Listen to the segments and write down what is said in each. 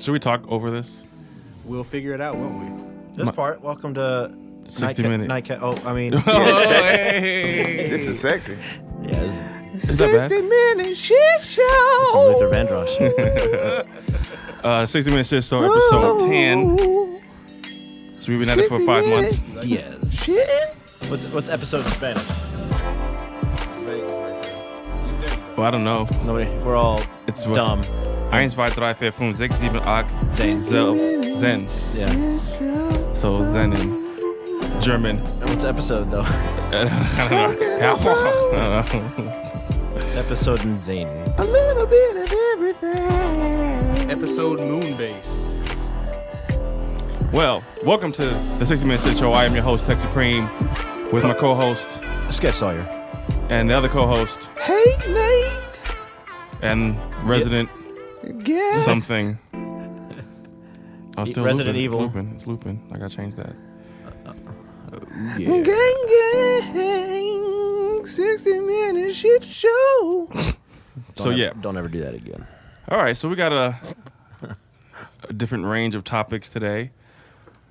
Should we talk over this? We'll figure it out, won't we? This part, welcome to 60 minutes. Nightcap. Oh, I mean, Hey. This is sexy. yeah, Is that bad? 60-minute shit show. some Luther Vandross. 60 Minute Shit Show, episode 10. So we've been at it for 5 months. Diaz. Shit. What's episode in Spanish? Well, I don't know. Nobody. We're all It's dumb. 1, 2, 3, 4, 5, 6, 7, 8, Zen. Zen. Yeah. So Zen in German. What's episode though? I don't know. Episode in Zane. A little bit of everything. Episode Moonbase. Well, welcome to the 60 Minute Shit Show. I am your host, Tech Supreme, with my co-host Sketch Sawyer. and the other co-host Hey, Nate. and resident Guess. something. Oh, still Resident Lupin. Evil. It's Lupin. I gotta change that. Yeah. Gang, gang. 60-minute shit show. Don't ever do that again. All right, so we got a different range of topics today.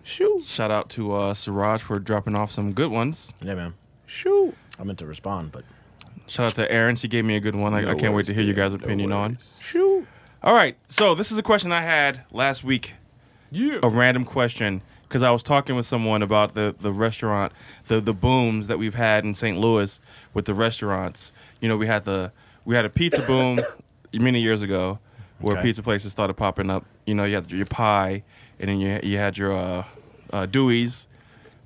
Shoot. Shout out to Siraj for dropping off some good ones. Yeah, man. Shoot. I meant to respond, but Shout out to Erin. She gave me a good one. I can't wait to hear you guys' opinion on. Shoot. All right, so this is a question I had last week. Yeah. A random question, because I was talking with someone about the restaurant, the booms that we've had in St. Louis with the restaurants. You know, we had a pizza boom many years ago, where Okay. pizza places started popping up. You know, you had your pie, and then you had your Dewey's,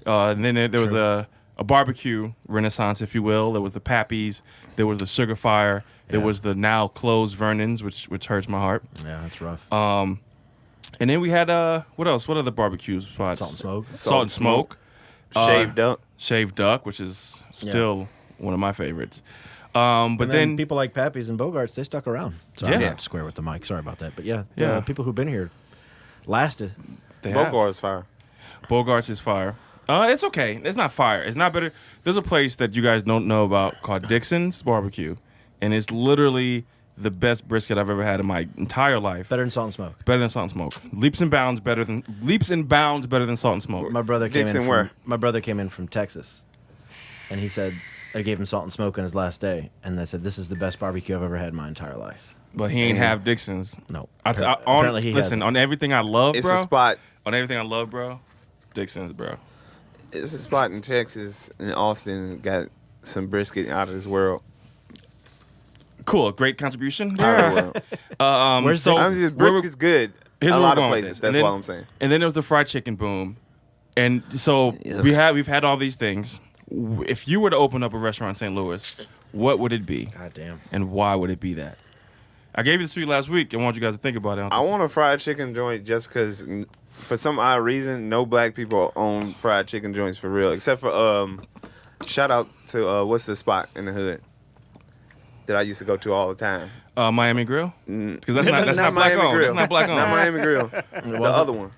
and then there was a barbecue renaissance, if you will. There was the Pappy's, there was the Sugar Fire, there Yeah. was the now closed Vernon's, which hurts my heart. yeah, that's rough. And then we had what else? What other barbecue spots? Salt and Smoke. Salt and Smoke. Shaved Duck. Shaved Duck, which is still one of my favorites. But And then people like Pappy's and Bogarts, they stuck around. So Yeah. I'm not square with the mic. Sorry about that. But yeah, Yeah. people who've been here lasted. they have. Bogart's fire. Bogarts is fire. It's okay. It's not fire. It's not better. There's a place that you guys don't know about called Dixon's Barbecue, and it's literally the best brisket I've ever had in my entire life. Better than Salt and Smoke. Better than Salt and Smoke. Leaps and bounds better than Salt and Smoke. My brother came Dixon in. where? My brother came in from Texas, and he said I gave him Salt and Smoke on his last day, and they said this is the best barbecue I've ever had in my entire life. But he ain't have Dixon's. No, Apparently he hasn't. on everything I love, It's bro. a spot. On everything I love, bro. Dixon's, bro. It's a spot in Texas in Austin. Got some brisket out of this world. Cool, great contribution. Out of the world. Where's so I mean, the where we- brisket's good. here's A where lot we're of going with places. this. That's And what then- I'm saying. And then there was the fried chicken boom, and so Yeah. we've had all these things. If you were to open up a restaurant in St.Louis, what would it be, God damn. and why would it be that? I gave it to you last week. I want you guys to think about it. I want a fried chicken joint just because, for some odd reason, no black people own fried chicken joints for real. Except for, shout out to, what's the spot in the hood that I used to go to all the time? Miami Grill, because that's not black Miami owned. Grill. That's not black owned. Not Miami Grill. The other one.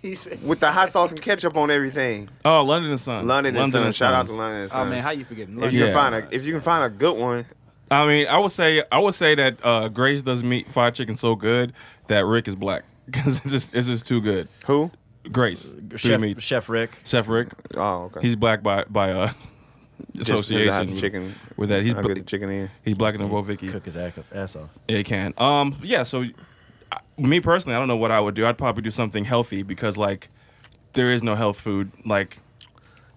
He said, With the hot sauce and ketchup on everything. Oh, London and Sons. London and Sons. Shout out to Sons. London and oh Sons. man, how you forgetting? If you Yeah. can find a good one, I mean, I would say that Grace does meat fried chicken so good that Rick is black because it's just too good. who? Grace, Three Meats. Chef Rick. Chef Rick. Oh, okay. He's black by Just 'cause I have association the chicken. with that. I'll get the chicken in. He's blacker than Bo Vicky. Cook his ass off. Yeah, he can. Yeah. So, me personally, I don't know what I would do. I'd probably do something healthy because like there is no health food. Like,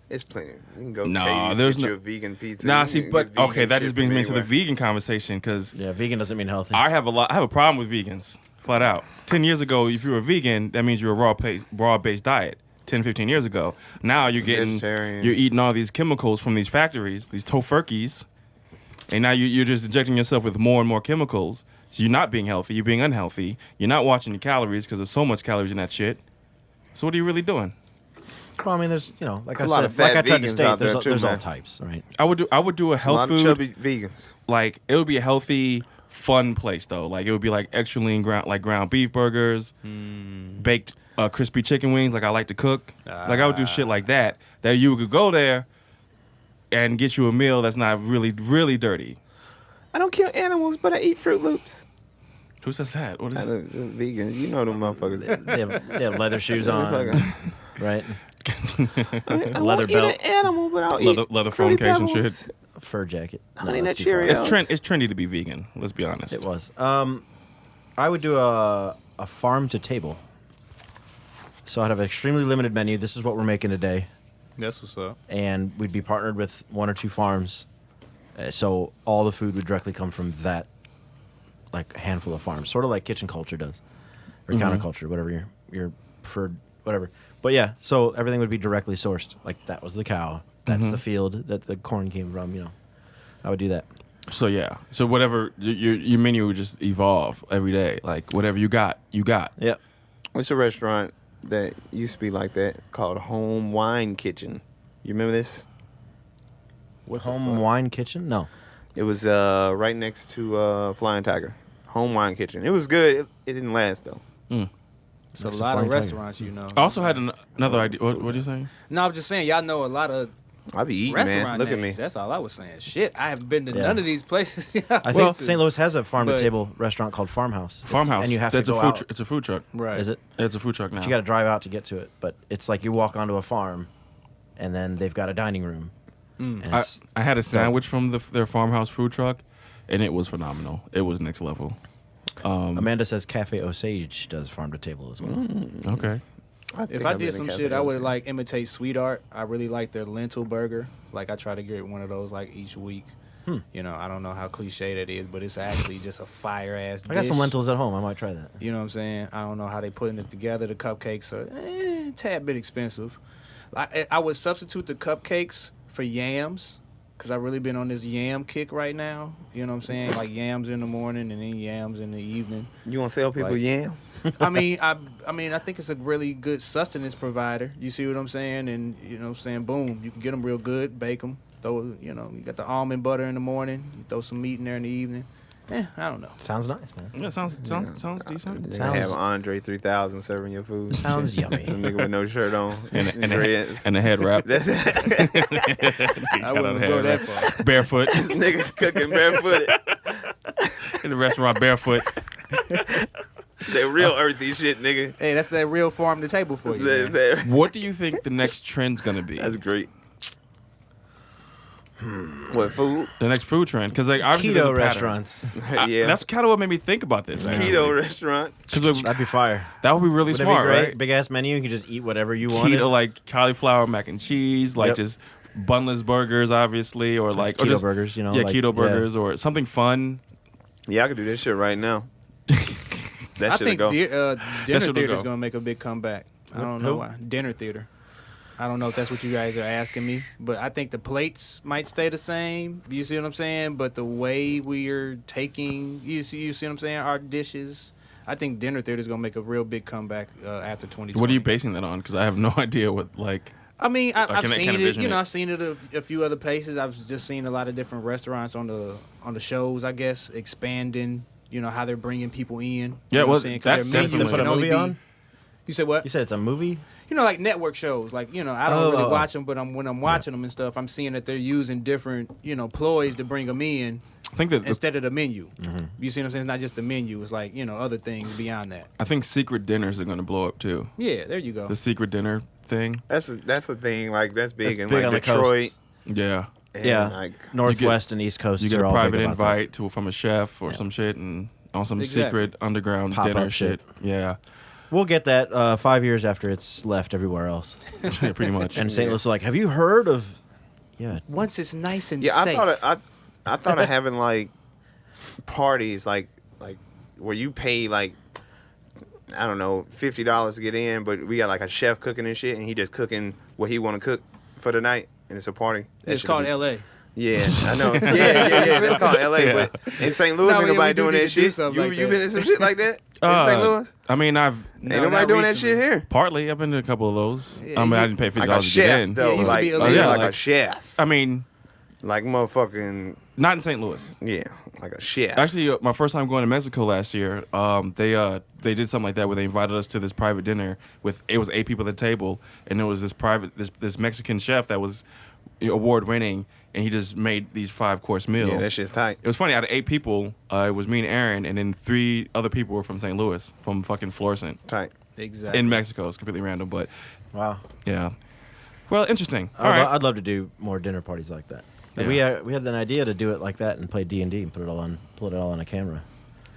It's plenty. You can go Nah, Katie's, there's get no- you a vegan pizza. nah. You See, can but get vegan okay, that shit just brings from me into the anywhere. vegan conversation because Yeah, vegan doesn't mean healthy. I have a problem with vegans, flat out. 10 years ago, if you were a vegan, that means you're a raw-based diet. 10, 15 years ago. Now you're Vegetarians. you're eating all these chemicals from these factories, these tofurkeys, and now you're just injecting yourself with more and more chemicals. So you're not being healthy, you're being unhealthy. You're not watching your calories because there's so much calories in that shit. So what are you really doing? Well, I mean, there's, like I a lot said, of fat like I tried to vegans state, out there there's, too, there's all man. types, right? I would do a A health lot food. of chubby vegans. Like it would be a healthy, fun place though. Like it would be like extra lean ground beef burgers, baked crispy chicken wings. Like I like to cook. Like I would do shit like that. That you could go there and get you a meal that's not really really dirty. I don't kill animals, but I eat Fruit Loops. Who says that? What is it? Vegans, you know them motherfuckers. They have leather shoes on, right? I Leather won't belt. eat an animal, but I'll eat Leather Fruity phone case and Pebbles. shit. Fur jacket. Honey that's Nut too far. Cheerios. It's trendy to be vegan. Let's be honest. It was. I would do a farm to table. So I'd have an extremely limited menu. This is what we're making today. That's what's up. And we'd be partnered with 1 or 2 farms. So all the food would directly come from that, like, handful of farms. Sort of like kitchen culture does. Or counterculture, whatever your preferred, whatever. But yeah, so everything would be directly sourced. Like, that was the cow. That's the field that the corn came from, you know. I would do that. So yeah. So whatever your menu would just evolve every day. Like whatever you got, you got. Yep. What's a restaurant that used to be like that called Home Wine Kitchen? You remember this? What the Home fuck? Wine Kitchen? No. It was right next to Flying Tiger. Home Wine Kitchen. It was good. It didn't last though. It's a Next to lot of Flying Tiger. restaurants, you know. I also had another idea. What are you saying? No, I'm just saying, y'all know a lot of I be eating, restaurant man. Look at me. names. That's all I was saying. Shit, I haven't been to Yeah. none of these places. I Well- think St. Louis has a farm to but- table restaurant called Farmhouse. Farmhouse. And you have That's to go a food. out. It's a food truck. Right. Is it? It's a food truck now. But you got to drive out to get to it. But it's like you walk onto a farm, and then they've got a dining room. And it's, I had a sandwich from their farmhouse food truck, and it was phenomenal. It was next level. Amanda says Cafe Osage does farm to table as well. Okay. If I did some shit, I would like imitate Sweet Art. I really like their lentil burger. Like I try to get one of those like each week. You know, I don't know how cliche that is, but it's actually just a fire ass dish. I got some lentils at home. I might try that. You know what I'm saying? I don't know how they putting it together. The cupcakes are a tad bit expensive. I would substitute the cupcakes for yams because I've really been on this yam kick right now. You know what I'm saying? Like yams in the morning and then yams in the evening. You want to sell people Like- yams? I mean, I think it's a really good sustenance provider. You see what I'm saying? And you know what I'm saying? Boom, you can get them real good, bake them. Throw, you know, you got the almond butter in the morning. You throw some meat in there in the evening. I don't know. Sounds nice, man. Yeah, sounds decent. They Sounds- have Andre 3000 serving your food. Sounds yummy. Some nigga with no shirt on. And a head wrap. I wouldn't go that far. Barefoot This nigga cooking barefooted. in the restaurant. Barefoot. That real earthy shit, nigga. Hey, that's that real farm to table for you. man. What do you think the next trend's gonna be? That's great. What, food? The next food trend, because like obviously there's a Keto pattern. restaurants. Yeah. That's kind of what made me think about this. Actually. Keto restaurants. Because That'd be fire. that would be really Would that smart, be great? right? Big ass menu. You can just eat whatever you want. Keto, like cauliflower mac and cheese, like Yep. just bunless burgers, obviously, or like or keto just, burgers, you know. yeah, like- keto burgers or something fun. Yeah, I could do this shit right now. That I should think go. dinner should've theater's go. gonna make a big comeback. I don't know Who? why. Dinner theater. I don't know if that's what you guys are asking me, but I think the plates might stay the same. You see what I'm saying? But the way we're taking, you see what I'm saying? Our dishes. I think dinner theater's gonna make a real big comeback after 2020. What are you basing that on? Because I have no idea what like. I mean, I've can seen it. envision You know, it. I've seen it a few other places. I've just seen a lot of different restaurants on the shows. I guess expanding. You know how they're bringing people in. Yeah, you know what I'm well, saying? 'Cause that's their definitely- menus They put a can only movie be- on? You said what? You said it's a movie? You know, like network shows. Like, you know, I don't really Oh. watch them, but when I'm watching them and stuff, I'm seeing that they're using different, ploys to bring them in I think that instead of the menu. You see what I'm saying? It's not just the menu. It's like, other things beyond that. I think secret dinners are going to blow up too. Yeah, there you go. The secret dinner thing. That's the thing. Like that's big in That's big on like the Detroit. coasts. Yeah, And Yeah. like Northwest and East Coast you get are a all big private about that. invite from a chef or some shit, and on some Exactly. secret underground Pop-up dinner shit. shit. Yeah, We'll get that 5 years after it's left everywhere else. yeah, pretty much. And St. Louis was like, have you heard of... Yeah. Once it's nice and yeah, safe. I thought of having like parties like where you pay like I don't know $50 to get in, but we got like a chef cooking and shit, and he just cooking what he want to cook for the night, and it's a party. That It's should called be- L.A. Yeah, I know. Yeah. That's called LA, Yeah. but in St. Louis, No, ain't yeah, nobody we do doing need that to do shit. something You like you that. been in some shit like that in St. Louis? I mean, Ain't nobody not doing that recently. shit here. partly I've been to a couple of those. Yeah, I mean, you- I didn't pay $50 Like a to get chef, in. though. Yeah, it used to like be illegal. like Like- a chef. I mean, Like motherfucking, not in St. Louis. yeah, like a chef. Actually, my first time going to Mexico last year, they did something like that where they invited us to this private dinner with it was 8 people at the table, and it was this Mexican chef that was award winning, and he just made these 5-course meals. Yeah, that shit's tight. It was funny. Out of 8 people, it was me and Aaron, and then 3 other people were from St. Louis, from fucking Florissant. Tight. Exactly. In Mexico. It's completely random, but Wow. yeah. Well, interesting. All right. I'd love to do more dinner parties like that. Yeah. We had an idea to do it like that and play D&D and pull it all on a camera.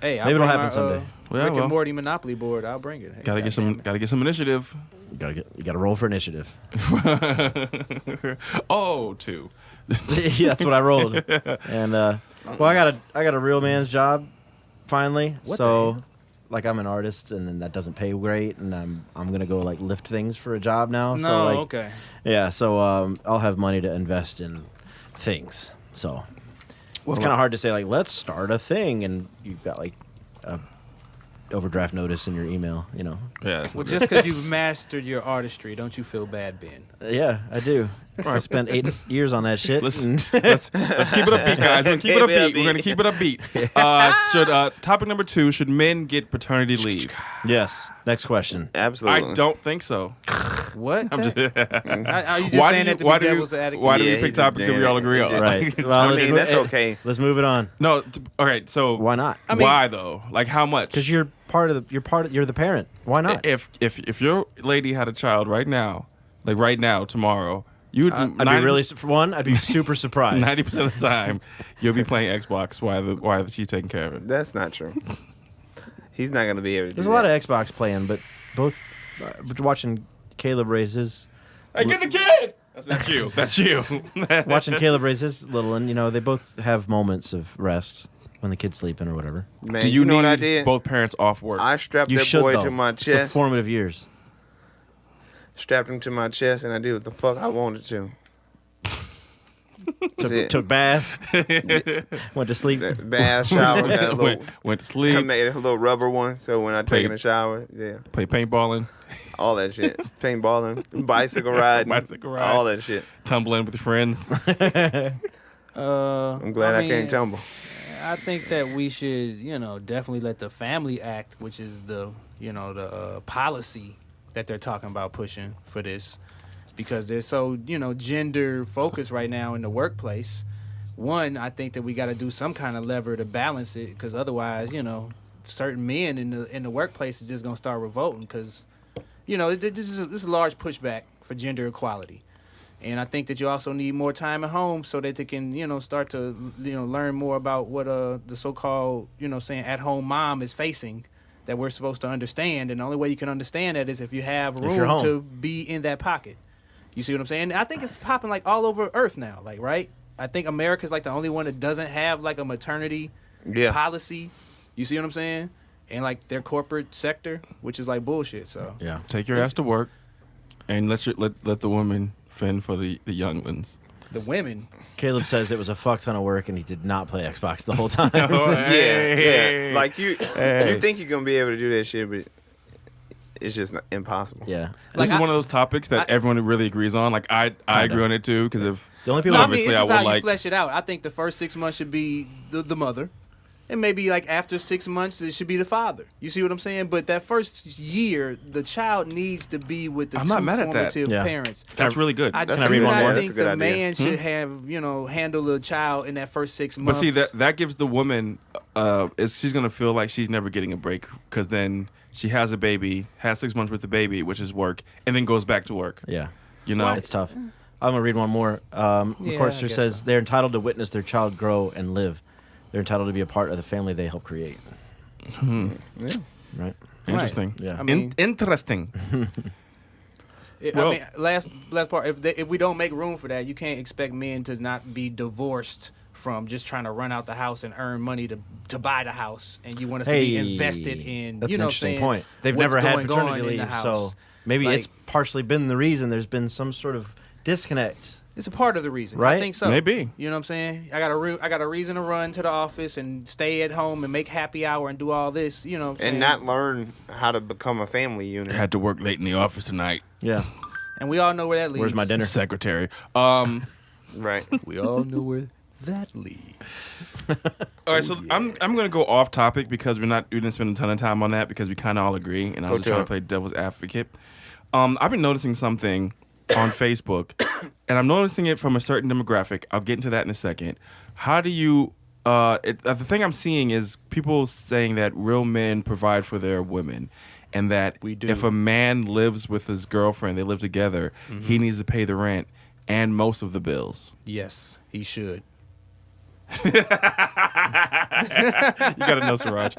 Hey, Maybe it'll happen someday. Yeah, Rick well. and Morty Monopoly board. I'll bring it. Hey, Gotta get some initiative. You gotta roll for initiative. Oh, 2. Yeah, that's what I rolled. And well, I got a real man's job finally. What so like I'm an artist and then that doesn't pay great and I'm gonna go like lift things for a job now. No, so, like, okay. Yeah, so I'll have money to invest in things. So it's kind of hard to say like let's start a thing and you've got like a overdraft notice in your email, you know. Yeah. Well, just because you've mastered your artistry, don't you feel bad, Ben? Yeah, I do. I spent 8 years on that shit. Listen, let's keep it upbeat, guys. We're gonna keep it upbeat. Topic number 2: should men get paternity leave? Yes. Next question. Absolutely. I don't think so. What? I'm just, Are you just why saying do that to you, why be do devil's you, advocate? why do we Yeah, pick he's just topics that we all agree on? doing Right. Like, Well, I mean, that's okay. Let's move it on. no. Okay. So Why not? I mean- why though? Like how much? Because you're the parent. Why not? If your lady had a child right now, like right now, tomorrow, you would. I'd be really for one. I'd be super surprised. 90% of the time, you'll be playing Xbox while she's taking care of it. That's not true. He's not gonna be able to. There's do a lot that. of Xbox playing, but both watching Caleb raise his Hey, get the kid. That's you. That's you. watching Caleb raise his little one. You know, they both have moments of rest when the kid's sleeping or whatever. Man, Do you know need what I did? both parents off work? I strapped You that should boy though. to my It's the chest. formative years. Strapped him to my chest, and I did what the fuck I wanted to. That's it. Took baths. Went to sleep. Bath, shower, got a little. went to I sleep. made a little rubber one, so when I take in the shower, yeah, Play paintballing. all that shit, paintballing, bicycle riding, Bicycle all rides. that shit. Tumbling with your friends. I'm glad I can't tumble. I think that we should, definitely let the family act, which is the policy that they're talking about pushing for this, because they're so, gender focused right now in the workplace. One, I think that we got to do some kind of lever to balance it, because otherwise, certain men in the workplace is just gonna start revolting, because, this is a large pushback for gender equality. And I think that you also need more time at home so that they can, start to, learn more about what the so-called, at-home mom is facing that we're supposed to understand. And the only way you can understand that is if you have you're room home. to be in that pocket. You see what I'm saying? And I think it's popping like all over Earth now, like, right? I think America's like the only one that doesn't have like a maternity policy. You see what I'm saying? And like their corporate sector, which is like bullshit. So Yeah. Take your ass to work, and let the woman fend for the younglings. the women. Caleb says it was a fuck ton of work and he did not play Xbox the whole time. Yeah. Like you think you're gonna be able to do that shit, but it's just not, impossible. Yeah. This is one of those topics that everyone really agrees on. Like I agree on it too, because if The only people No, I that mean, obviously it's I just would how you like. flesh it out. I think the first 6 months should be the mother. And maybe like after 6 months, it should be the father. You see what I'm saying? But that first year, the child needs to be with the I'm two not mad at that. formative Yeah. parents. That's really good. I That's do a good not idea. That's a think good the idea. man should have, handle the child in that first 6 But months. see that gives the woman, she's gonna feel like she's never getting a break, because then she has a baby, has 6 months with the baby, which is work, and then goes back to work. Yeah. You know, It's tough. I'm going to read one more. I McCorster guess says so. they're entitled to witness their child grow and live. They're entitled to be a part of the family they help create. Yeah. Right? interesting. Yeah. I mean, Interesting. I mean, last part. If we don't make room for that, you can't expect men to not be divorced from just trying to run out the house and earn money to buy the house, and you want us to be invested in. That's you an know interesting what I'm saying, point. They've what's never had going on paternity in the leave, house. so maybe Like- it's partially been the reason there's been some sort of disconnect. It's a part of the reason. Right? I think so. Maybe. You know what I'm saying? I got a reason to run to the office and stay at home and make happy hour and do all this. You know what I'm saying? And not learn how to become a family unit. Had to work late in the office tonight. Yeah. And we all know where that leads. Where's my dinner? Secretary. Right. We all know where that leads. All right, so I'm gonna go off topic because we didn't spend a ton of time on that because we kind of all agree, and I was just trying to play devil's advocate. I've been noticing something on Facebook, and I'm noticing it from a certain demographic. I'll get into that in a second. How do you? The thing I'm seeing is people saying that real men provide for their women, and that if a man lives with his girlfriend, they live together, he needs to pay the rent and most of the bills. Yes, he should. You gotta know, Siraj.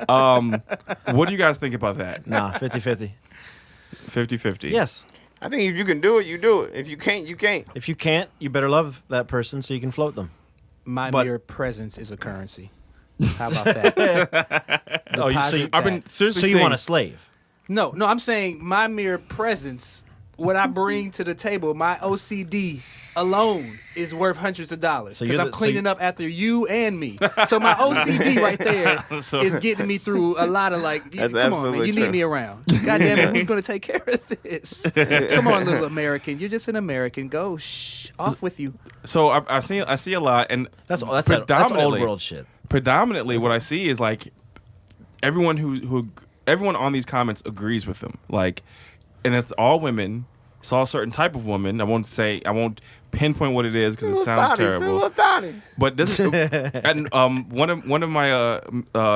What do you guys think about that? Nah, 50-50. 50-50. Yes. I think if you can do it, you do it. If you can't, you can't. If you can't, you better love that person so you can float them. My But- mere presence is a currency. How about that? I've been seriously So you saying, want a slave? No, I'm saying my mere presence, what I bring to the table, my OCD alone is worth hundreds of dollars So because you're I'm the- cleaning up after you and me. So my OCD right there is getting me through a lot of like, That's come on, man, absolutely you true. need me around. God damn it, who's going to take care of this? Come on, little American. You're just an American. Go, off with you. So I see a lot, and That's old predominantly world shit. Predominantly, what I see is like everyone everyone on these comments agrees with them. Like, and it's all women. It's all a certain type of woman. I won't pinpoint what it is because it sounds terrible. Little thotties. But this, and one of my someone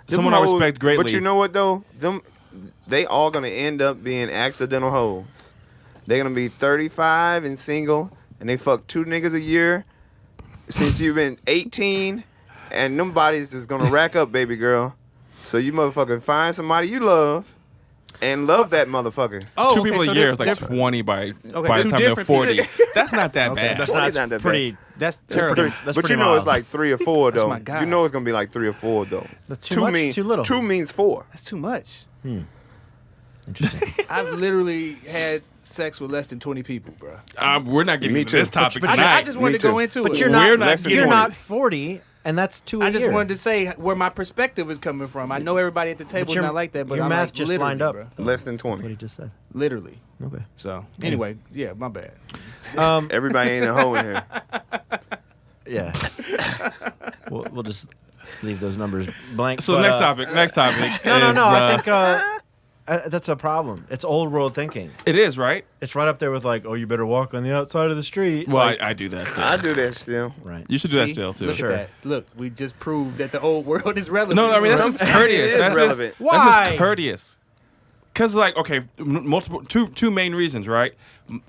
Them I hoes- respect greatly. But you know what though? They all gonna end up being accidental hoes. They're gonna be 35 and single, and they fuck 2 niggas a year since you've been 18, and them bodies is gonna rack up, baby girl. So you motherfucking find somebody you love, and love that motherfucker. Oh, two okay, people so a year they're is like different. 20 by the two time they're different 40. That's not that bad. That's Not not that pretty. That's That's terrible. three- That's but pretty you know mild. it's like 3 or 4 though. my God. You know it's gonna be like 3 or 4 though. That's too much? Too little? 2 means 4. That's too much. Interesting. I've literally had sex with less than 20 people, bro. We're not getting Me into too. this topic But tonight. I just wanted Me to go too. into But it. you're We're not. not less than You're 20. not 40, and that's 2 a I just year. wanted to say where my perspective is coming from. I know everybody at the table is your- not like that, but your I'm math like, just literally, lined up. bro. Less than What 20. he just said. Literally. Okay. So anyway, yeah, my bad. Everybody ain't a hoe in here. Yeah. we'll just leave those numbers blank. So but, next topic. Next topic. No. is, I think that's a problem. It's old world thinking. it is right. It's right up there with like, oh, you better walk on the outside of the street. Well, Like- I do that still. I do that still. right. You should do that See? still too. Look Sure. at that. Look, we just proved that the old world is relevant. No, I mean that's just courteous. It is That's relevant. just, that's Why? just courteous. Because like, okay, multiple two main reasons, right?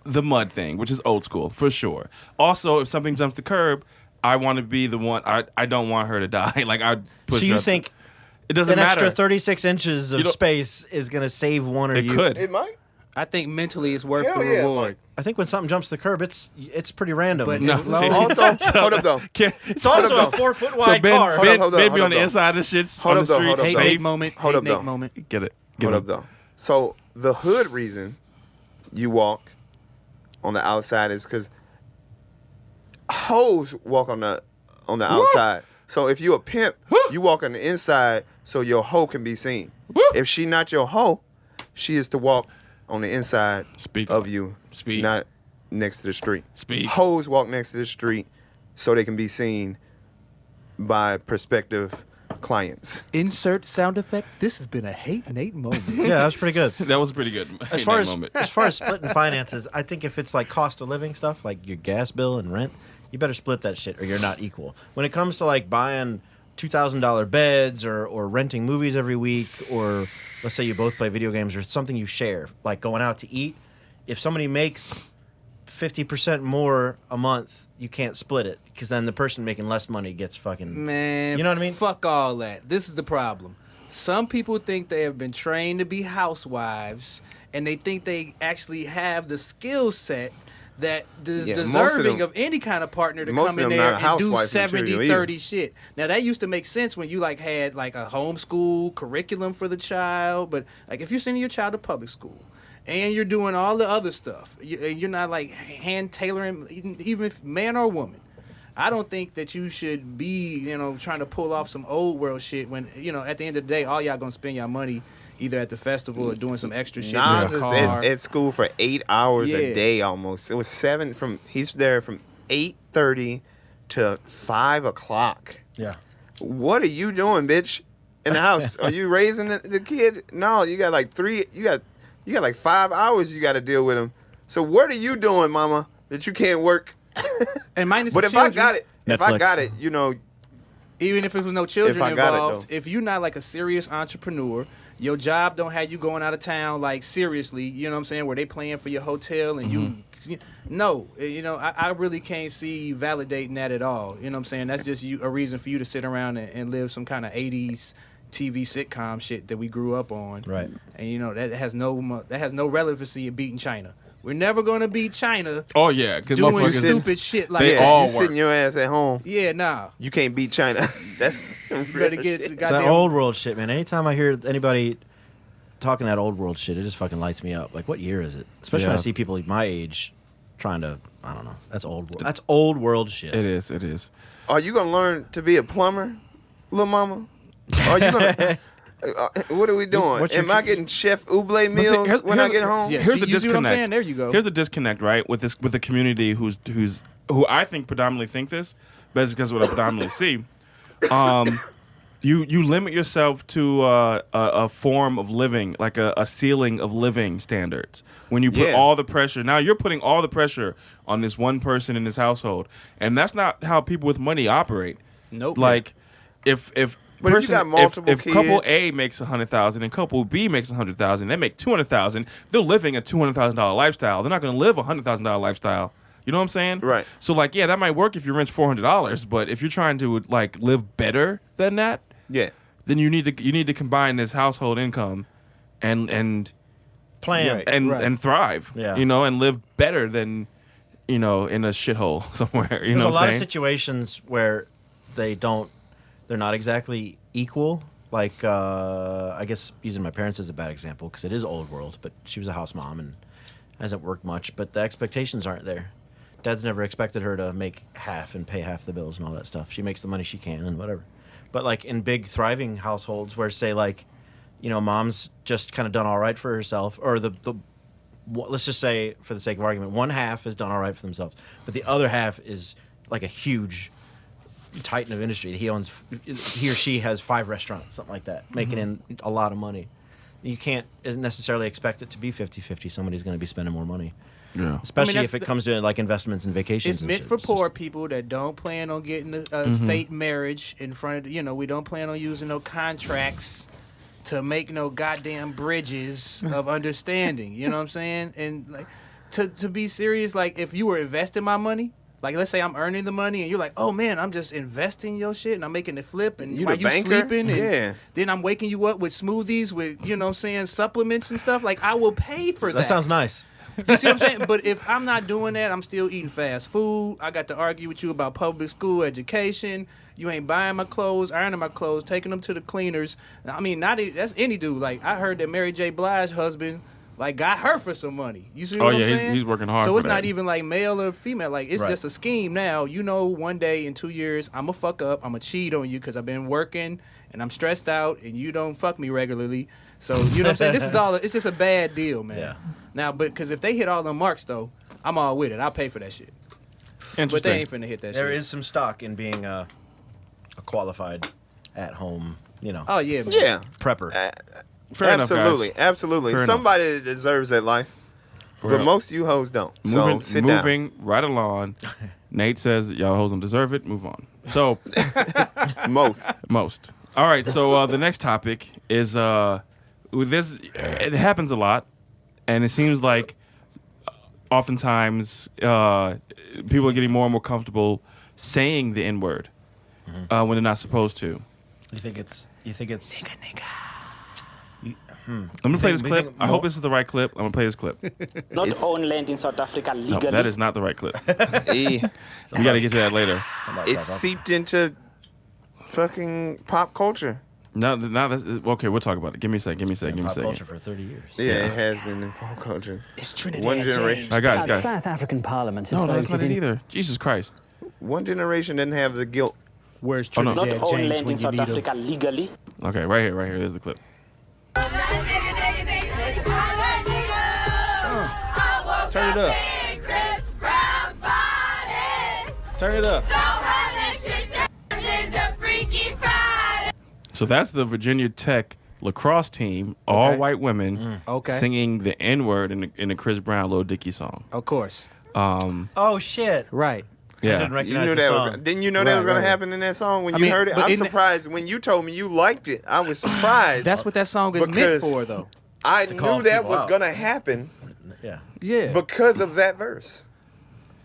The mud thing, which is old school for sure. Also, if something jumps the curb, I want to be the one. I don't want her to die. Like I push. So her you up. think it doesn't an matter? extra 36 inches You of don't- space is going to save one or It you? could. It might. I think mentally it's worth Hell the yeah, reward. Mike. I think when something jumps the curb, it's pretty random. But No. as long- Also, hold up though. it's also Hold up, a 4-foot So wide Ben, car. Hold up, hold up, Ben hold be up, on the though. inside of the shits Hold on up, the though, street. hold up, hate though. Nate moment. Hold Hate up, Nate though. moment. Get it. Hold up though. So the hood reason you walk on the outside is because hoes walk on the outside. So if you a pimp, you walk on the inside so your hoe can be seen. If she not your hoe, she is to walk on the inside Speak. of you, Speak. not next to the street. Speak. Hoes walk next to the street so they can be seen by prospective clients. Insert sound effect. This has been a hate Nate moment. Yeah, that was pretty good. That was pretty good. As far as splitting finances, I think if it's like cost of living stuff, like your gas bill and rent, you better split that shit or you're not equal. When it comes to like buying $2,000 beds or renting movies every week, or let's say you both play video games or something you share, like going out to eat, if somebody makes 50% more a month, you can't split it because then the person making less money gets fucking. Man, You know what I mean? Fuck all that. This is the problem. Some people think they have been trained to be housewives, and they think they actually have the skill set that is Yeah, most of deserving them- of any kind of partner to most come of in them there not and do housewife 70, material 30 shit. Now, that used to make sense when you like had like a homeschool curriculum for the child, but like if you're sending your child to public school, and you're doing all the other stuff, you're not like hand tailoring, even if man or woman. I don't think that you should be, trying to pull off some old world shit when, at the end of the day, all y'all gonna spend your money either at the festival or doing some extra shit Nas in is your car. at school for 8 hours Yeah. a day almost. It was he's there from 8:30 to 5 o'clock. Yeah. What are you doing, bitch? In the house? Are you raising the kid? No, you got like 5 hours you got to deal with him. So what are you doing, mama? that you can't work. And minus But the if I children, got it, Netflix. you know, even if it was no children If I got it, involved, though. if you're not like a serious entrepreneur, your job don't have you going out of town like seriously, you know what I'm saying, where they paying for your hotel and no, you know, I really can't see validating that at all. You know what I'm saying? That's just a reason for you to sit around and live some kind of 80s TV sitcom shit that we grew up on. Right. And you know, that has no relevancy in beating China. We're never going to beat China Oh yeah, because doing motherfuckers. stupid shit like they that. all you sitting your ass at home. Yeah, nah. You can't beat China. That's You better get to It's that goddamn old world shit, man. Anytime I hear anybody talking that old world shit, it just fucking lights me up. Like, what year is it? Especially when I Yeah. see people my age trying to, I don't know. That's old world. That's old world shit. It is. It is. Are you gonna learn to be a plumber, little mama? Are you gonna? What are we doing? What's your Am I getting Chef Ouble But see, meals when I get home? Yeah, Here's see, the you see what I'm disconnect. saying? There you go. Here's the disconnect, right? With the community who I think predominantly think this, but it's because of what I predominantly see. You limit yourself to a form of living, like a ceiling of living standards. When you put Yeah. all the pressure, now you're putting all the pressure on this one person in this household, and that's not how people with money operate. Nope. Like, if But if you got multiple if couple kids- A makes 100,000 and couple B makes 100,000, they make 200,000. They're living a $200,000 lifestyle. They're not going to live a $100,000 lifestyle. You know what I'm saying? Right. So like, yeah, that might work if your rent's $400, but if you're trying to like live better than that, Yeah. then you need to combine this household income, and Plan. Right. and thrive. Yeah. You know, and live better than, you know, in a shithole somewhere. You There's know a what lot I'm of saying? situations where they're not exactly equal. Like, I guess using my parents as a bad example, because it is old world, but she was a house mom and hasn't worked much, but the expectations aren't there. Dad's never expected her to make half and pay half the bills and all that stuff. She makes the money she can and whatever. But like in big thriving households where say like, you know, mom's just kind of done all right for herself, or let's just say for the sake of argument, one half has done all right for themselves, but the other half is like a huge titan of industry. He or she has 5 restaurants, something like that, making in a lot of money. You can't necessarily expect it to be 50-50. Somebody's going to be spending more money. Yeah. Especially that's if it comes to like investments and vacations. It's and meant shit. for It's just- poor people that don't plan on getting a state marriage in front of, you know, we don't plan on using no contracts to make no goddamn bridges of understanding. You know what I'm saying? And like to be serious, like if you were investing my money, like let's say I'm earning the money and you're like, oh man, I'm just investing your shit and I'm making it flip and You while the you banker? sleeping and Yeah. then I'm waking you up with smoothies with, you know what I'm saying, supplements and stuff, like I will pay for that. That sounds nice. You see what I'm saying? But if I'm not doing that, I'm still eating fast food. I got to argue with you about public school education. You ain't buying my clothes, ironing my clothes, taking them to the cleaners. I mean, that's any dude. Like I heard that Mary J. Blige's husband, like, got her for some money. You see what I'm saying? he's working hard. So for it's that. not even like male or female. Like it's Right. just a scheme now. You know, one day in 2 years, I'm gonna fuck up. I'm gonna cheat on you because I've been working and I'm stressed out, and you don't fuck me regularly. So you know what I'm saying? This is all. It's just a bad deal, man. Yeah. Now, but because if they hit all the marks though, I'm all with it. I'll pay for that shit. But Interesting. they ain't finna hit that There shit. is some stock in being a qualified at home, you know, Oh yeah, man. Yeah. prepper. Fair enough, guys. Absolutely. Absolutely. Fair enough. Somebody that deserves that life. Well, But most of you hoes don't. moving, So sit down. moving right along. Nate says y'all hoes don't deserve it. Move on. So Most. all right. So the next topic is with this. It happens a lot, and it seems like oftentimes people are getting more and more comfortable saying the N word when they're not supposed to. You think it's Let me play this we clip. think I hope this is the right clip. I'm gonna play this clip. Not It's- own land in South Africa No, legally. that is not the right clip. Eh, We got to get to that later. it's seeped into fucking pop culture. Now that's okay. We'll talk about it. Give me a second. Give me a second. Give me a pop second. culture for 30 years. Yeah, it has been in pop culture. It's Trinidad One generation. James. All right, guys. South African Parliament has No, that's not voted it in either. Jesus Christ. One generation didn't have the guilt. Where's Oh, no. Trinidad Not own James land when in you South need him? Africa legally. Okay, right here. Right here. There's the clip. Turn it up. Turn it up. So that's the Virginia Tech lacrosse team, all Okay. white women, Okay. singing the N word in the Chris Brown Lil Dicky song. Of course. Oh shit! Right. I Yeah. didn't You recognize knew the that song. didn't you know that was Right, gonna right. happen in that song when I you mean, heard it? but I'm in that- surprised when you told me you liked it. I was surprised. That's what that song is meant Because- for, though. I call knew that people was out. gonna happen Yeah, Yeah. because of that verse.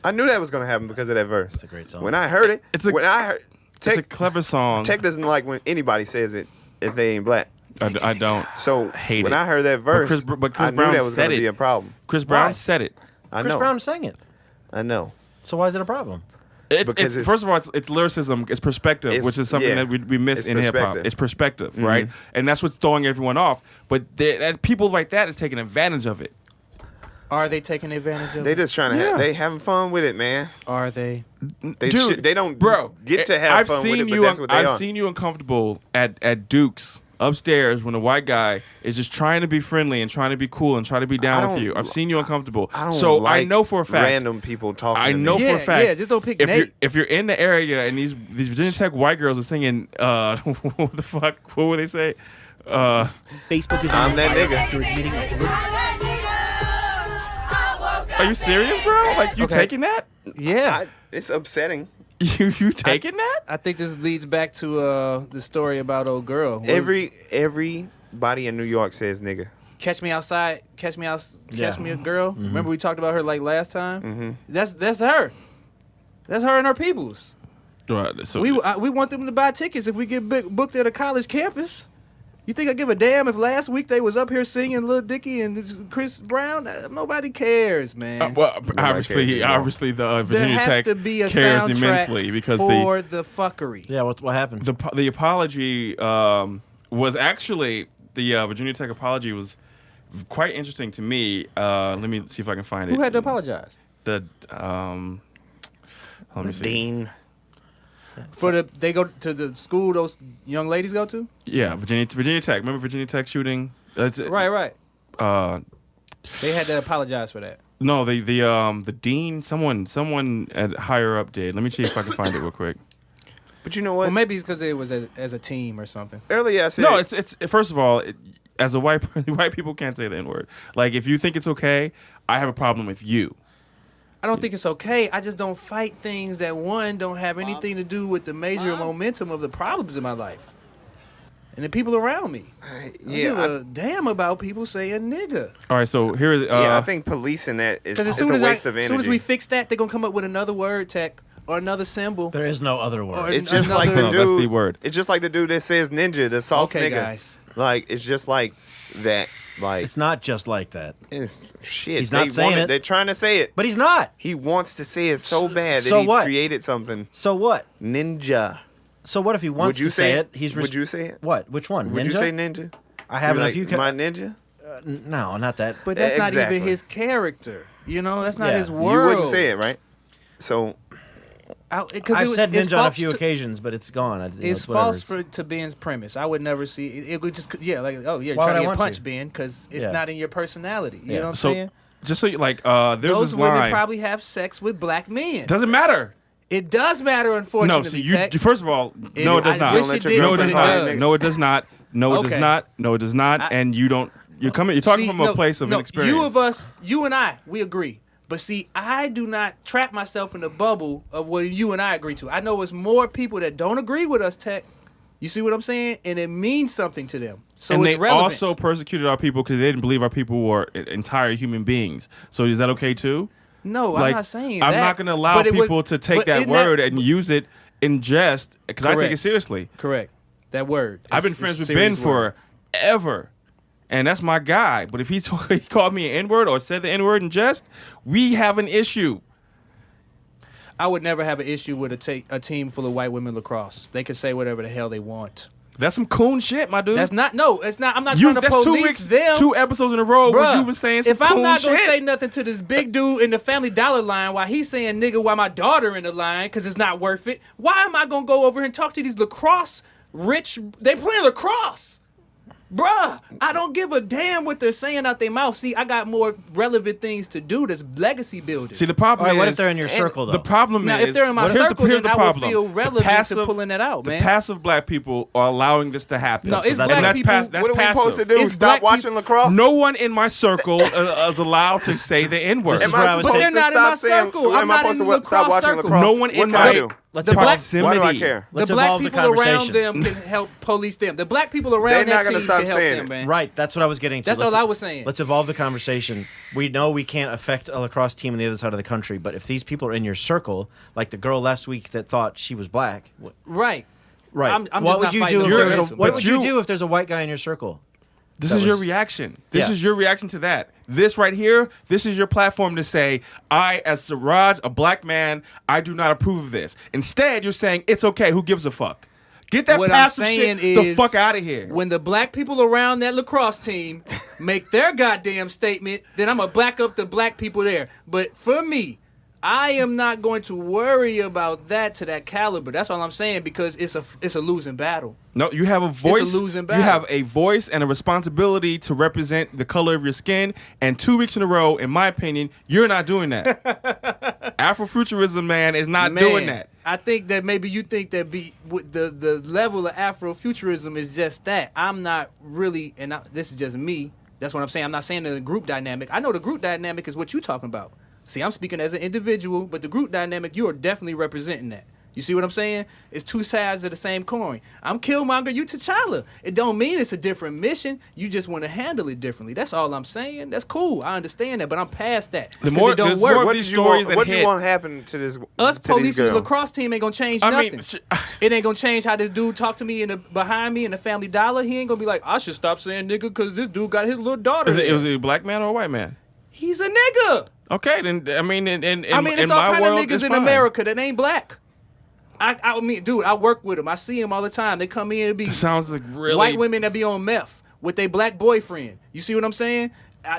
I knew that was gonna happen because of that verse. it's a great song. When I heard it, It's a- when I heard It's a Tech, clever song. Tech doesn't like when anybody says it if they ain't black. I don't. So Hate when it. I heard that verse, Chris I knew Brown that was said gonna it. be a problem. Chris Brown Why? said it. I Chris know. Brown sang it. I know. So why is it a problem? Because First of all, it's lyricism, it's perspective, It's- which is something yeah. that we miss It's in hip hop. perspective. It's perspective, right? And that's what's throwing everyone off. But people like that is taking advantage of it. Are they taking advantage of They it? just trying to Yeah. they having fun with it, man. Are they? They don't get to have I've fun seen with it, but you. that's what they I've are. seen you uncomfortable at Duke's upstairs when a white guy is just trying to be friendly and trying to be cool and trying to be I down with don't- you. I've seen you uncomfortable. I don't so like I know for a fact. random people talking. I to know me. for a fact. Yeah, just don't pick if Nate. you're in the area and these Virginia Tech white girls are singing, what the fuck? What would they say? Facebook is I'm on that fire nigga. after admitting a political Are you serious, bro? Like you Okay. taking that? Yeah. It's upsetting. You taking that? I think this leads back to the story about old girl. Everybody in New York says nigga. Catch me outside, catch me out, Yeah. catch me a girl. Remember we talked about her like last time? Mm-hmm. That's her. That's her and her peoples. Right. So We want them to buy tickets if we get booked at a college campus. You think I give a damn if last week they was up here singing Lil Dicky and Chris Brown? Nobody cares, man. well, cares obviously, anymore. the there Virginia has Tech to be a cares soundtrack immensely because for the fuckery. Yeah, what happened? the apology was actually the Virginia Tech apology was quite interesting to me. Let me see if I can find it. Who had to apologize? The let me see. Dean. They go to the school those young ladies go to? Yeah, Virginia Tech. Remember Virginia Tech shooting? That's it. Right. Uh, They had to apologize for that. no, the dean, someone at higher up did. Let me see if I can find it real quick. But you know what? Well, maybe it's because it was as a team or something. Earlier I said No, it's first of all, as a white people can't say the N-word. Like if you think it's okay, I have a problem with you. I don't think it's okay. I just don't fight things that don't have anything to do with the major momentum of the problems in my life and the people around me. I don't give a damn about people saying nigga. All right, so here is I think policing that is Because as it's soon a as waste of as energy. soon as we fix that, they're gonna come up with another word, Tech, or another symbol. There is no other word. Or- It's just like another- the No, that's dude. the word. It's just like the dude that says ninja, the soft Okay, nigga. guys. Like it's just like that. Like It's not just like that. it's shit. He's not They saying want it. They're trying to say it. But he's not. He wants to say it so bad that so he what? created something. So what? Ninja. So what if he wants Would you to say it? Would you say it? What? Which one? Would Ninja? you say ninja? I haven't. Like, If you my ninja. no, not that. But that's not Exactly. even his character. You know, that's not Yeah. his You world. You wouldn't say it, right? So I've said ninja on a few occasions, but it's gone. It's false to Ben's premise. I would never see it. Would just like Why you're would trying I to get want punched, to? Ben, because it's Yeah. not in your personality. You Yeah. know what I'm So saying? just so you there's Those this women line. probably have sex with black men. Doesn't matter. It does matter, No, unfortunately. so Tech. first of all, no, it does I not. wish Don't it let your did, No, it but does it not. does. No, it does not. No, it does Okay. not. No, it does not. And you don't. You're talking See, from a place of inexperience. You and I, we agree. But see, I do not trap myself in the bubble of what you and I agree to. I know it's more people that don't agree with us, Tech. You see what I'm saying? And it means something to them. So and it's they relevant. also persecuted our people because they didn't believe our people were entire human beings. So is that okay too? No, I'm not saying I'm that. not going to allow But it was- people to take but that in word and use it in jest because I take Correct. it seriously. Correct. That word. I've been It's friends a with serious Ben word. forever, and that's my guy. But if he called me an N-word or said the N-word in jest, we have an issue. I would never have an issue with a team full of white women lacrosse. They can say whatever the hell they want. That's some coon shit, my dude. That's not. No, it's not. I'm not you. trying to That's 2 police weeks, them. 2 episodes in a row where Bruh, you've been saying some if I'm coon not gonna shit. say nothing to this big dude in the Family Dollar line while he's saying nigga while my daughter in the line because it's not worth it, why am I gonna go over and talk to these lacrosse rich? They playing lacrosse. Bruh, I don't give a damn what they're saying out their mouth. See, I got more relevant things to do that's legacy building. See, the problem All right, is... what if they're in your circle, though? The problem Now, is... if they're in my here's circle, here's then I would feel relevant to pulling that out, man. The passive black people are allowing this to happen. No, it's that's black right. people. That's What are we passive. supposed to do? It's Stop black watching lacrosse? No one in my circle is allowed to say the N-word. This is Am where I I was supposed But taking- they're to not in my stop saying? circle. I'm Am I not in supposed the to stop lacrosse watching circle. lacrosse? No one in What can I my do? Let's The black proximity. Why do I care? Let's the black evolve the people around conversation. them can help police them. The black people around They're that not gonna team stop can help saying them, it. man. Right, that's what I was getting to. That's all I was saying. Let's evolve the conversation. We know we can't affect a lacrosse team on the other side of the country, but if these people are in your circle, like the girl last week that thought she was black, Right. right? I'm what just would not you fighting do? the If there was a, racism. what But would you you- do if there's a white guy in your circle? This That is your was- reaction. This Yeah. is your reaction to that. This right here, this is your platform to say, I, as Siraj, a black man, I do not approve of this. Instead, you're saying, it's okay, who gives a fuck? Get that What I'm passive saying shit the is, fuck out of here. When the black people around that lacrosse team make their goddamn statement, then I'm going to black up the black people there. But for me, I am not going to worry about that to that caliber. That's all I'm saying, because it's a losing battle. No, you have a voice. losing You battle. have a voice and a responsibility to represent the color of your skin. And 2 weeks in a row, in my opinion, you're not doing that. Afrofuturism, man, is not doing that. I think that maybe you think that with the level of Afrofuturism is just that. I'm not really, and this is just me. That's what I'm saying. I'm not saying the group dynamic. I know the group dynamic is what you're talking about. See, I'm speaking as an individual, but the group dynamic, you are definitely representing that. You see what I'm saying? It's two sides of the same coin. I'm Killmonger, you T'Challa. It don't mean it's a different mission. You just want to handle it differently. That's all I'm saying. That's cool. I understand that, but I'm past that. The 'Cause more- it don't there's work. more- What these did you stories want? that What do you hit- want happen to this? Us to these policing the girls? lacrosse team ain't gonna change I nothing. mean, It ain't gonna change how this dude talk to me behind me in the Family Dollar. He ain't gonna be like, I should stop saying nigga because this dude got his little daughter. Is it, there." was it a black man or a white man? He's a nigga. Okay, then, I mean, in it's my all kind of world, niggas it's in fine. America that ain't black. I mean, dude, I work with them. I see them all the time. They come in and be It sounds like really... white women that be on meth with their black boyfriend. You see what I'm saying?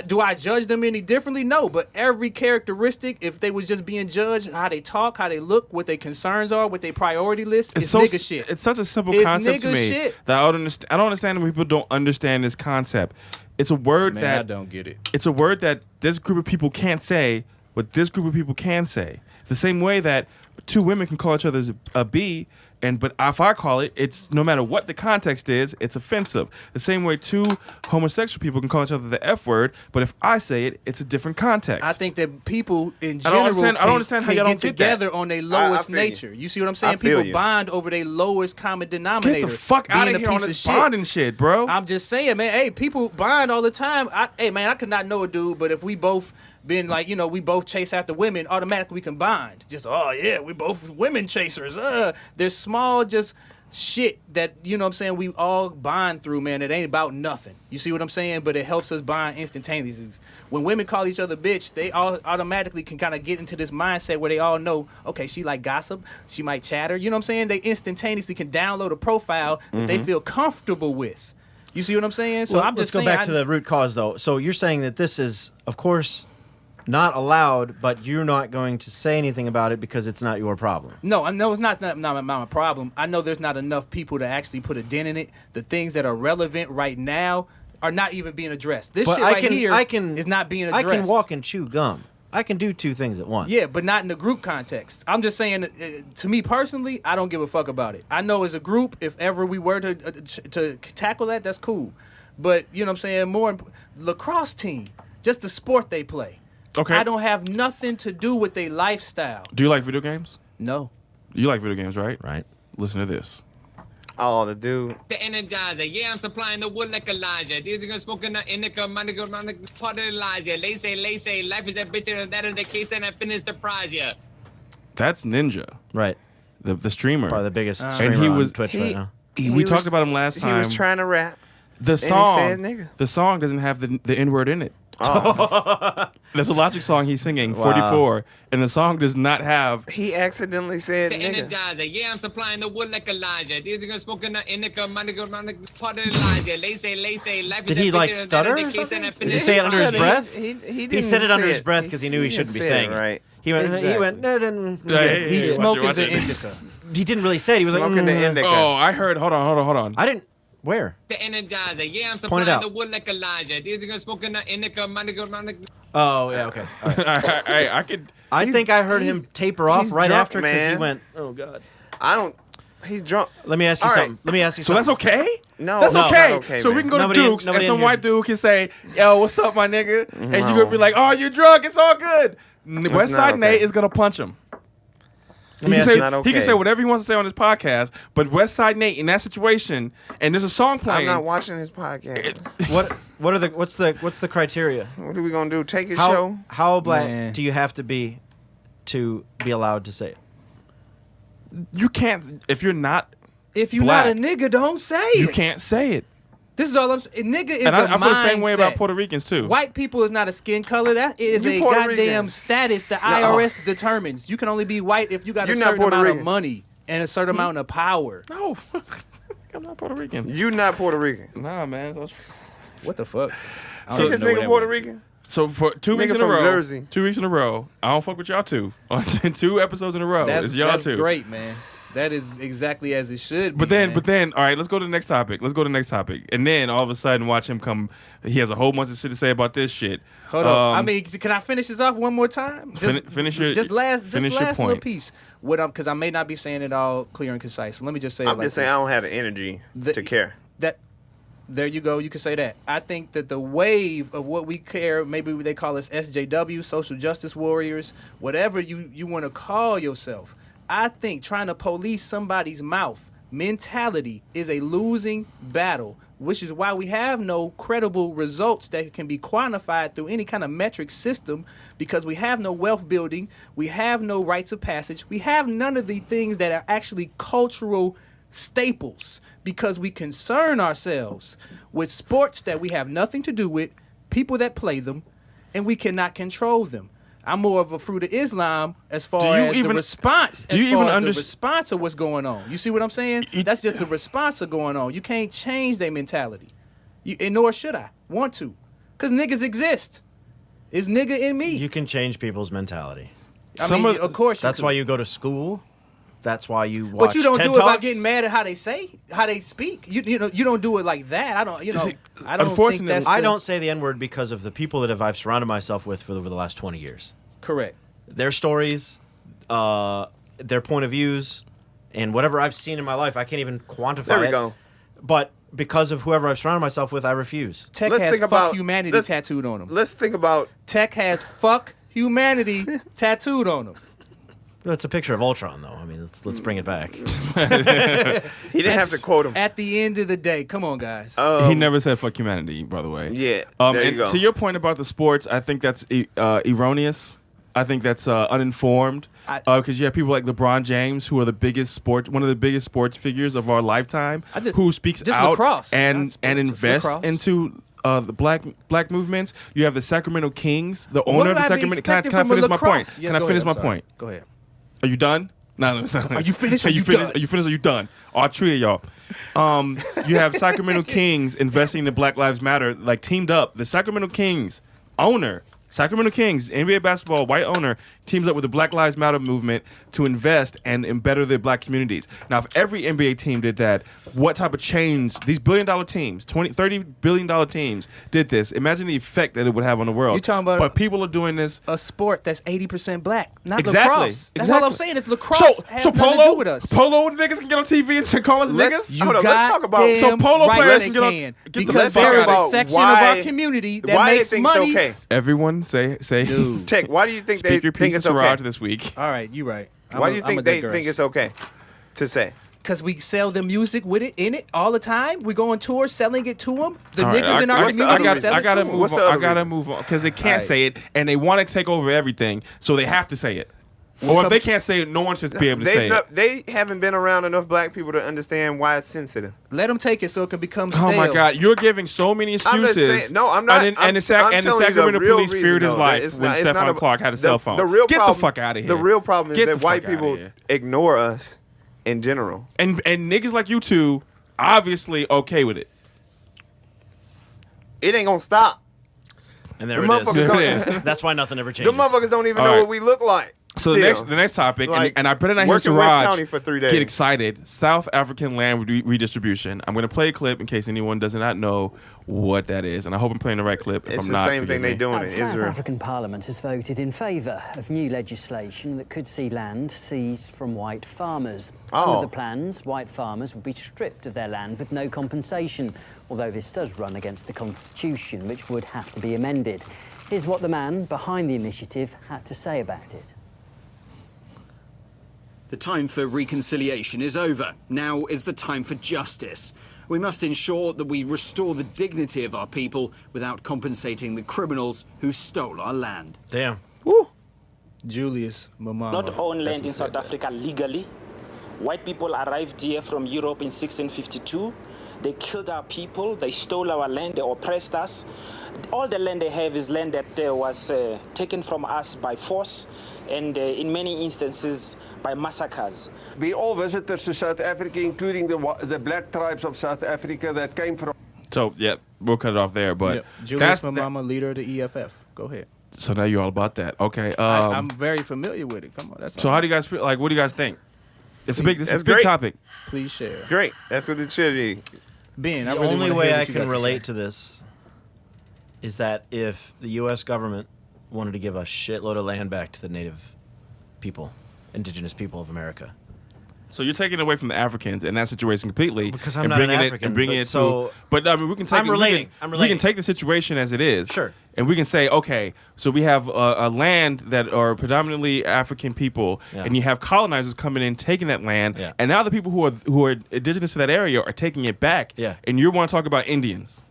Do I judge them any differently? No, but every characteristic, if they was just being judged, how they talk, how they look, what their concerns are, what their priority list, it's nigga shit. It's such a simple It's concept to nigga me shit. that I don't understand when people don't understand this concept. It's a word Man, I that don't get it. It's a word that this group of people can't say, what this group of people can say. The same way that two women can call each other a B, but if I call it, it's no matter what the context is, it's offensive. The same way two homosexual people can call each other the F word, but if I say it, it's a different context. I think that people in I general don't understand how can y'all get don't get that. together on their lowest feel you. nature. You see what I'm saying? I feel People you. bond over their lowest common denominator. Get the fuck out being of a here on piece this of shit. bonding shit, bro. I'm just saying, man. Hey, people bond all the time. Hey, man, I could not know a dude, but if we both been like, we both chase after women, automatically we can bond. Just, oh yeah, we both women chasers. There's small just shit that, you know what I'm saying, we all bond through, man. It ain't about nothing. You see what I'm saying? But it helps us bond instantaneously. When women call each other bitch, they all automatically can kind of get into this mindset where they all know, okay, she like gossip, she might chatter. You know what I'm saying? They instantaneously can download a profile that they feel comfortable with. You see what I'm saying? So Well, I'm let's just go saying, back to the root cause, though. So you're saying that this is, of course, not allowed, but you're not going to say anything about it because it's not your problem. No, I know it's not my problem. I know there's not enough people to actually put a dent in it. The things that are relevant right now are not even being addressed. This But shit here is not being addressed. I can walk and chew gum. I can do two things at once. Yeah, but not in the group context. I'm just saying, to me personally, I don't give a fuck about it. I know as a group, if ever we were to tackle that, that's cool. But, you know what I'm saying, lacrosse team, just the sport they play. Okay. I don't have nothing to do with their lifestyle. Do you like video games? No. You like video games, right? Right. Listen to this. Oh, the dude. The Energizer, yeah, I'm supplying the wood like Elijah. These are smoking the indica, my nigga, part of Elijah. They say, life is a bitch, and that is the case, and I finish surprise ya. That's Ninja, Right. the streamer. Probably the biggest And streamer he on was- Twitch right now. We talked about him last time. He was trying to rap. the said song. nigga. The song doesn't have the N word in it. Oh. There's a Logic song he's singing, Wow. 44, and the song does not have. He accidentally said The nigga. Energizer, yeah, I'm supplying the wood like Elijah. These are smoking the indica, my nigga, part of Elijah. They say, life Did is he a like bitch, and stutter that or is the case, something? and I Did finish he say it under his surprise ya. breath? He He didn't said it under say his breath because he knew he shouldn't be said saying it it. right. He went. Exactly. He went. No, no, Yeah, yeah, yeah. He's Watch smoking it, watch the it. indica. He didn't really say it. He was Smoking like. the indica. Oh, I heard. Hold on. I didn't. Where? The Energizer. Yeah, I'm Point it supplying out. the wood like Elijah. These niggas smoking the indica, my nigga. Oh, yeah, okay. All right. I could. I think I heard him taper off he's right drunk, after because he man. went, oh, God. He's drunk. Let me ask you All right. something. Let me ask you So something. that's okay? No, That's no, okay. not okay, So man. we can go Nobody to in- Duke's nobody and in some here. white dude can say, "Yo, what's up, my nigga?" And you No. gonna be like, "Oh, you drunk? It's all good." not Westside okay. Nate is gonna punch him. He me can, ask say, you- not he can okay. say whatever he wants to say on his podcast, but Westside Nate in that situation, and there's a song I'm playing. not watching his podcast. What's the criteria? What are we gonna do? Take his show? How black Man. do you have to be allowed to say it? You can't if you're not. If you're Black. not a nigga, don't say it. You can't say it. This is all I'm saying. Nigga is And a I feel the same way about mindset. Puerto Ricans too. White people is not a skin color. That is You a Puerto goddamn Rican. status the IRS determines. You can only be white if you got You're a not certain Puerto amount Rican. of money and a certain amount of power. No, I'm not Puerto Rican. You not Puerto Rican. Nah, man. What the fuck? I don't So even this know where nigga that Puerto went. Rican? So for 2 weeks Nigga in a from row, Jersey. 2 weeks in a row, I don't fuck with y'all two. On 2 episodes in a row, That's, it's y'all that's two. great, man. That is exactly as it should But be. then, all right, let's go to the next topic. And then all of a sudden, watch him come. He has a whole bunch of shit to say about this shit. Hold on. I mean, can I finish this off one more time? finish your- last finish your little point. piece. Because I may not be saying it all clear and concise. So let me just say it I'm like just saying this. I don't have the energy to care. There you go. You can say that. I think that the wave of what we care, maybe they call us SJW, social justice warriors, whatever you want to call yourself. I think trying to police somebody's mouth mentality is a losing battle, which is why we have no credible results that can be quantified through any kind of metric system, because we have no wealth building, we have no rites of passage, we have none of the things that are actually cultural staples, because we concern ourselves with sports that we have nothing to do with, people that play them, and we cannot control them. I'm more of a fruit of Islam as far as the response. Do you even the understand? response of what's going on? You see what I'm saying? That's just the response of going on. You can't change their mentality, and nor should I want to, because niggas exist. Is nigga in me? You can change people's mentality. I mean, of course. That's you why can. you go to school. That's why you watch But you don't TED do it by Talks. getting mad at how they speak. You know, you don't do it like that. I don't think unfortunately, that's I the- don't say the N-word because of the people that I've surrounded myself with for over the last 20 years. correct. Their stories, their point of views, and whatever I've seen in my life, I can't even quantify There we it. go. But because of whoever I've surrounded myself with, I refuse. Tech Let's has think fuck about- humanity let's- tattooed on him. Let's think about Tech has fuck humanity tattooed on him. It's a picture of Ultron, though. I mean, let's bring it back. he didn't have to quote him. At the end of the day, come on, guys. He never said "fuck humanity," by the way. Yeah, there and you go. to your point about the sports, I think that's erroneous. I think that's uninformed because you have people like LeBron James, who are one of the biggest sports figures of our lifetime, who speaks just out lacrosse, not and sports, just invest lacrosse. into the black movements. You have the Sacramento Kings, the owner What of the would I be Sacramento. Can I expecting from a finish my point? lacrosse? Yes, Can I go finish ahead, my I'm sorry. point? Go ahead. Are you done? No, it's not. Are you finished? Are Are you you finished? done? Are you finished? Are you done? All three of y'all. You have Sacramento Kings investing in Black Lives Matter, like teamed up. The Sacramento Kings owner, Sacramento Kings, NBA basketball, white owner, teams up with the Black Lives Matter movement to invest and better their black communities. Now, if every NBA team did that, what type of change these billion-dollar teams, $30 billion teams did this? Imagine the effect that it would have on the world. You talking about but people are doing this. A sport that's 80% black, not Exactly. lacrosse. That's all I'm Exactly. saying. It's lacrosse has So nothing to do with us. polo niggas can get on TV and call us niggas. You Hold on, let's talk about- goddamn So polo right players they can get on- can, get the because fuck there out is of a here. section Why- of our community that why they makes think it's money. okay? Everyone say Tech, why do you think speak they your think piece of it's okay? Siraj this week. All right, you right. Why do you think they think it's okay to say? Because we sell the music with it in it all the time. We go on tour selling it to them. The All right, niggas in our what's the community other sell I it gotta to 'em. move What's on. the I other gotta reason? move on because they can't Alright. say it and they want to take over everything, so they have to say it. Or if they can't say it, no one should be able to say it. They haven't been around enough black people to understand why it's sensitive. Let them take it so it can become stale. Oh my God, you're giving so many I'm just excuses. saying, no, I'm not. And, I'm the telling you the Sacramento real police feared his reason, though. life It's when not- it's not Stephon a- Clark had a cell phone. The real Get problem, the fuck out of here. The real problem is Get that the white fuck outta people here. ignore us in general. And niggas like you two, obviously okay with it. It ain't gonna stop. And there The it motherfuckers is. There it is. That's why nothing ever The changes. motherfuckers don't even All know right. what we look like. So the next topic, like, and I put it on here work so in West Raj County for 3 days. get excited. South African land redistribution. I'm going to play a clip in case anyone does not know what that is, and I hope I'm playing the right clip. If It's I'm the not, same thing forgive me. they doing in South Israel. African Parliament has voted in favour of new legislation that could see land seized from white farmers. Oh. Under the plans, white farmers would be stripped of their land with no compensation, although this does run against the Constitution, which would have to be amended. Here's what the man behind the initiative had to say about it. The time for reconciliation is over. Now is the time for justice. We must ensure that we restore the dignity of our people without compensating the criminals who stole our land. Damn. Julius Malema. Not own That's land who in said South that. Africa legally. White people arrived here from Europe in 1652. They killed our people, they stole our land, they oppressed us. All the land they have is land that was taken from us by force and in many instances by massacres. We all visitors to South Africa, including the black tribes of South Africa that came from. So yeah, we'll cut it off there. But Julius Malema, leader of the EFF. Go ahead. So now you're all about that. Okay. I'm very familiar with it. Come on. That's So how do you guys feel? Like, what do you guys think? It's a big. This is a big great. topic. Please share. Great. That's what it should be. Ben, I The really only wanna way hear I what you got can to relate say. to this is that if the U.S. government wanted to give a shitload of land back to the native people, indigenous people of America. So you're taking it away from the Africans in that situation completely, Because I'm and not an bringing it African, and bringing but it so- to. But I mean, we can take. I'm it, relating. We I'm can relating. take the situation as it is. Sure. And we can say, okay, so we have a land that are predominantly African people, Yeah. and you have colonizers coming in, taking that land, Yeah. and now the people who are indigenous to that area are taking it back. Yeah. And you want to talk about Indians?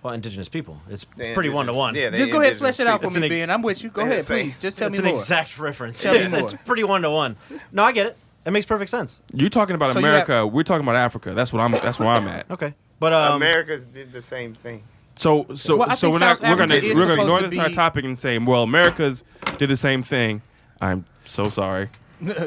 Well, indigenous people. It's The pretty indigenous- one-to-one. Yeah, the Just go ahead and indigenous flesh it out for people. me, It's an Ben. I'm with you. Go Yeah, ahead, say- please. Just tell It's me an more. exact reference. Tell me It's more. pretty one-to-one. No, I get it. It makes perfect sense. You're talking about So you America. We're talking about Africa. That's what I'm. That's where I'm at. Okay. But America's did the same thing. So Well, I so think we're not South Africa is we're gonna supposed ignore to this entire be- topic and say, well, America's did the same thing. I'm so sorry. just-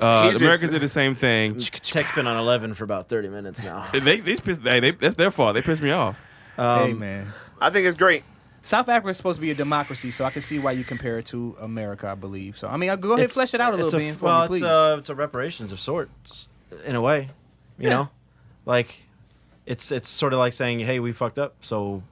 Americans did the same thing. Tech's been on 11 for about 30 minutes now. That's their fault. They pissed me off. Hey, man. I think it's great. South Africa is supposed to be a democracy, so I can see why you compare it to America, I believe. So, I mean, go ahead and flesh it out a little bit for me, please. It's a reparations of sorts, in a way. You know, like it's sort of like saying, "Hey, we fucked up, so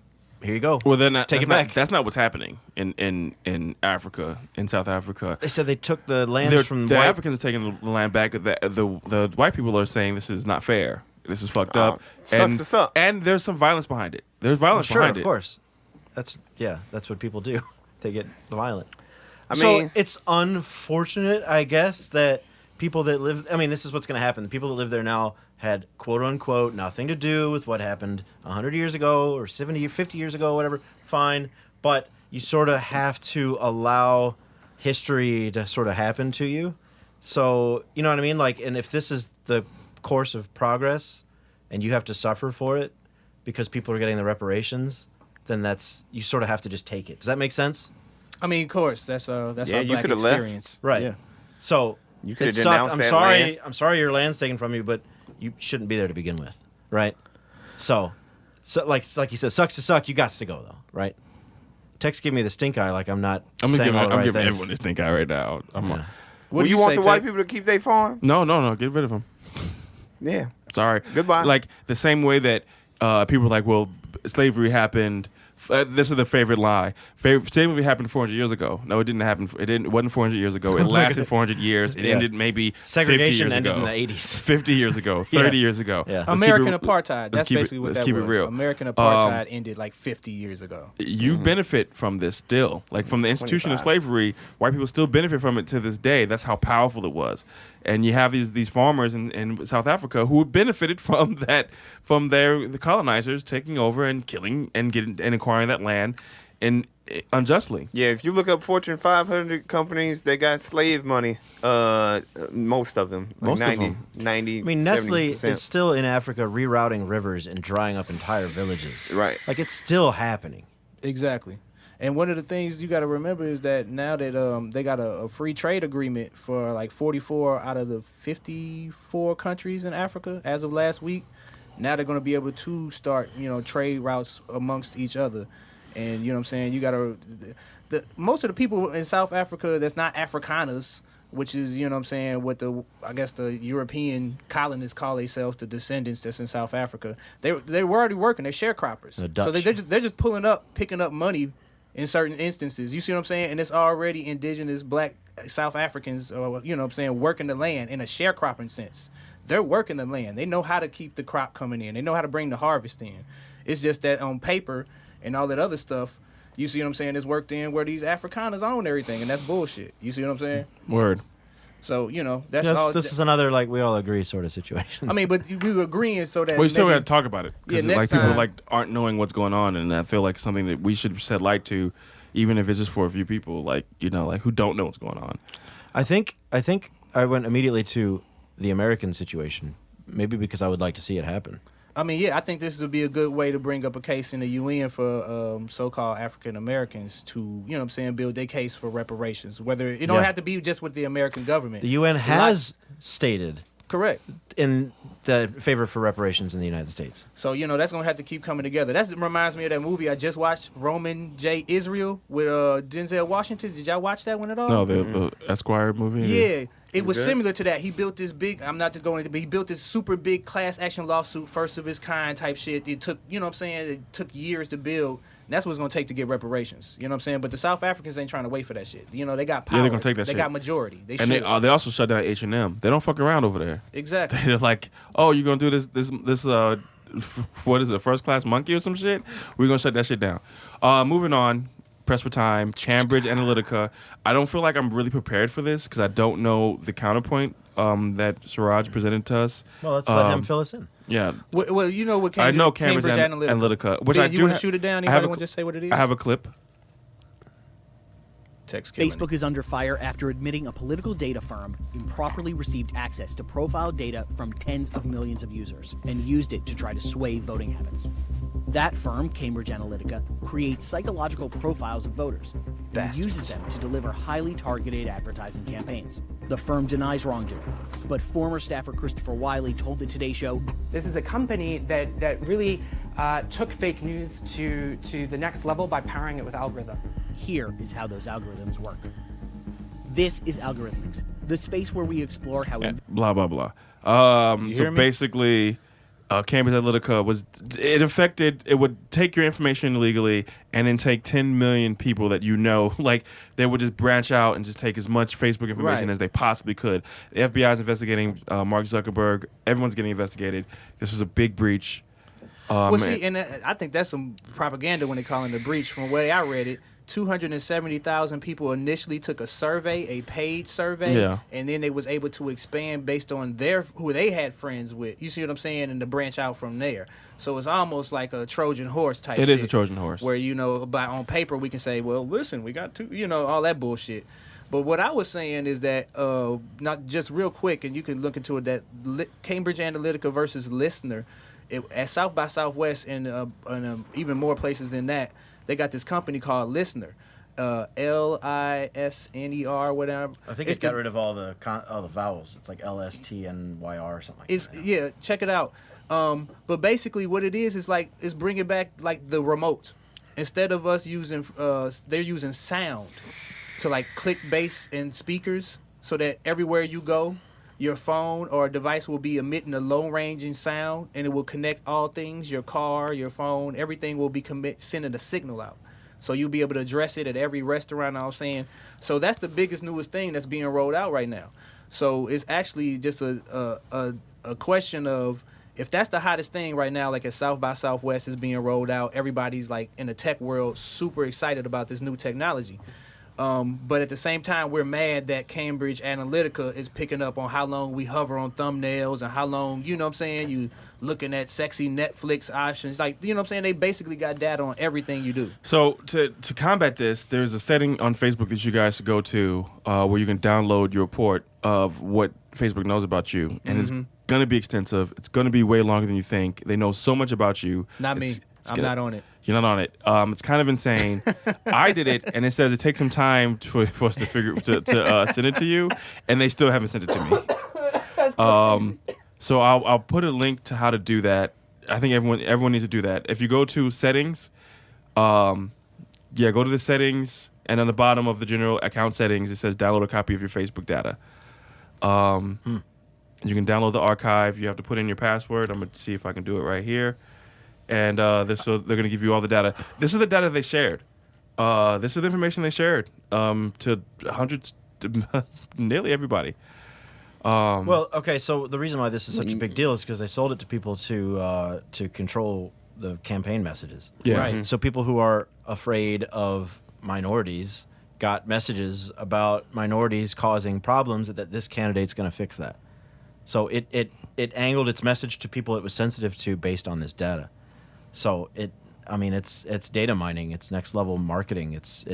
here you go." Well, then Take it back. That's not what's happening in Africa, in South Africa. They said they took the lands from the white. Africans are taking the land back. The white people are saying this is not fair. This is fucked up. Sucks to suck. And there's some violence behind it. There's violence Sure, behind of it. course. That's what people do. They get violent. I So mean, it's unfortunate, I guess, that people that live. I mean, this is what's going to happen. The people that live there now had quote unquote nothing to do with what happened 100 years ago or 70, 50 years ago, whatever. Fine, but you sort of have to allow history to sort of happen to you. So you know what I mean? Like, and if this is the course of progress, and you have to suffer for it because people are getting the reparations, then you sort of have to just take it. Does that make sense? I mean, of course, that's Yeah, our you black coulda left. experience. Right. Yeah. So You coulda it sucked. denounced I'm that sorry. land. I'm sorry your land's taken from you, but you shouldn't be there to begin with, right? So like you said, sucks to suck. You got to go though, right? Tex give me the stink eye like I'm not. I'm gonna saying give all the I'm right giving things. everyone this stink eye right now. Yeah. What do you want say, the white Ted? people to keep their farms? No, get rid of them. Yeah. Sorry. Goodbye. Like the same way that people are like, well, slavery happened. This is the favorite lie. Slavery happened 400 years ago. No, it didn't happen. It wasn't 400 years ago. It lasted 400 years. It Yeah. ended maybe 50 Segregation years ended ago. in the 80s. 50 years ago. 30 years ago. Yeah. Let's keep American it- apartheid. let's That's keep it- basically what let's that keep was. it real. American apartheid ended like 50 years ago. You benefit from this still. Like from the institution of 25. slavery, white people still benefit from it to this day. That's how powerful it was. And you have these farmers in South Africa who benefited from that, from the colonizers taking over and killing and acquiring that land unjustly. Yeah, if you look up Fortune 500 companies, they got slave money. Most of them. Like Most of 90, them. 90, I mean, Nestle 70%. is still in Africa rerouting rivers and drying up entire villages. Right. Like it's still happening. Exactly. And one of the things you got to remember is that now that they got a free trade agreement for like 44 out of the 54 countries in Africa as of last week, now they're going to be able to start, trade routes amongst each other. And you know what I'm saying? You got to most of the people in South Africa that's not Afrikaners which is, you know what I'm saying, what I guess the European colonists call themselves, the descendants that's in South Africa. They were already working. They're sharecroppers. So they're just picking up money in certain instances. You see what I'm saying? And it's already indigenous black South Africans, you know what I'm saying, working the land in a sharecropping sense. They're working the land. They know how to keep the crop coming in. They know how to bring the harvest in. It's just that on paper and all that other stuff, you see what I'm saying, is worked in where these Afrikaners own everything, and that's bullshit. You see what I'm saying? Word. So, you know, that's all. This is another, like, we all agree sort of situation. I mean, but we were agreeing so that. Well, you still got to talk about it. Because, Yeah, like, people time, like aren't knowing what's going on, and I feel like something that we should shed light to, even if it's just for a few people, like, you know, like, who don't know what's going on. I think I went immediately to the American situation, maybe because I would like to see it happen. I mean, yeah, I think this would be a good way to bring up a case in the UN for so-called African Americans to, you know what I'm saying, build their case for reparations. Whether it don't have to be just with the American government. The UN has stated correct in the favor for reparations in the United States. So, you know, that's going to have to keep coming together. That reminds me of that movie I just watched, Roman J. Israel, with Denzel Washington. Did y'all watch that one at all? No, the Esquire movie? Yeah. It was similar to that. He built this big, I'm not just going into, but he built this super big class action lawsuit, first of its kind type shit. It took, you know what I'm saying, it took years to build. And that's what it's going to take to get reparations. You know what I'm saying? But the South Africans ain't trying to wait for that shit. You know, they got power. Yeah, they're going to take that shit. They got majority. They also shut down H&M. They don't fuck around over there. Exactly. They're like, oh, you're going to do this what is it, first class monkey or some shit? We're going to shut that shit down. Moving on. Press for time. Cambridge Analytica. I don't feel like I'm really prepared for this because I don't know the counterpoint that Siraj presented to us. Well, let's let him fill us in. Yeah. Well, you know what Cambridge, I know Cambridge Analytica. Which Ben, I you do want to shoot it down? Anybody want to just say what it is? I have a clip. Facebook is under fire after admitting a political data firm improperly received access to profile data from tens of millions of users and used it to try to sway voting habits. That firm, Cambridge Analytica, creates psychological profiles of voters and uses them to deliver highly targeted advertising campaigns. The firm denies wrongdoing, but former staffer Christopher Wiley told the Today Show, "This is a company that really took fake news to the next level by powering it with algorithms." Here is how those algorithms work. This is Algorithmics, the space where we explore how... Blah, blah, blah. So basically, Cambridge Analytica it would take your information illegally and then take 10 million people that you know, like they would just branch out and just take as much Facebook information as they possibly could. The FBI is investigating Mark Zuckerberg. Everyone's getting investigated. This was a big breach. Well, see, and I think that's some propaganda when they call it a breach. From the way I read it, 270,000 people initially took a survey, a paid survey, and then they was able to expand based on who they had friends with. You see what I'm saying? And to branch out from there. So it's almost like a Trojan horse type shit. It is a Trojan horse. Where, you know, on paper we can say, well, listen, we got to, you know, all that bullshit. But what I was saying is that, not just real quick, and you can look into it, that Cambridge Analytica versus Listener, at South by Southwest and even more places than that, they got this company called Listener, L-I-S-N-E-R, whatever. I think it's got rid of all the vowels. It's like L-S-T-N-Y-R or something like that. Yeah, check it out. But basically what it is like, it's bringing back like the remote. Instead of us using, they're using sound to like click bass and speakers so that everywhere you go, your phone or device will be emitting a low-ranging sound, and it will connect all things, your car, your phone, everything will be sending a signal out. So you'll be able to address it at every restaurant, I was saying. So that's the biggest, newest thing that's being rolled out right now. So it's actually just a question of, if that's the hottest thing right now, like at South by Southwest is being rolled out, everybody's like in the tech world super excited about this new technology. But at the same time, we're mad that Cambridge Analytica is picking up on how long we hover on thumbnails and how long, you know what I'm saying, you looking at sexy Netflix options. Like, you know what I'm saying, they basically got data on everything you do. So to combat this, there's a setting on Facebook that you guys should go to where you can download your report of what Facebook knows about you. And it's going to be extensive. It's going to be way longer than you think. They know so much about you. Not me. I'm not on it. You're not on it. It's kind of insane. I did it, and it says it takes some time for us to send it to you, and they still haven't sent it to me. So I'll put a link to how to do that. I think everyone needs to do that. If you go to settings, go to the settings, And on the bottom of the general account settings, it says download a copy of your Facebook data. You can download the archive. You have to put in your password. I'm going to see if I can do it right here. And so they're going to give you all the data. This is the data they shared. This is the information they shared to hundreds, to nearly everybody. Well, okay, so the reason why this is such a big deal is because they sold it to people to control the campaign messages. Yeah. Right. So people who are afraid of minorities got messages about minorities causing problems that this candidate's going to fix that. So it angled its message to people it was sensitive to based on this data. So it's data mining. It's next level marketing. It's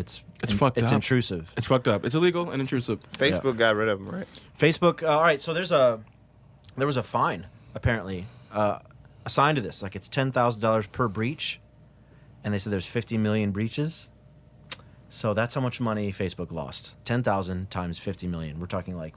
fucked up. It's intrusive. It's fucked up. It's illegal and intrusive. Facebook got rid of them, right? Facebook. All right. So there was a fine apparently assigned to this. Like it's $10,000 per breach, and they said there's 50 million breaches. So that's how much money Facebook lost. 10,000 times 50 million. We're talking like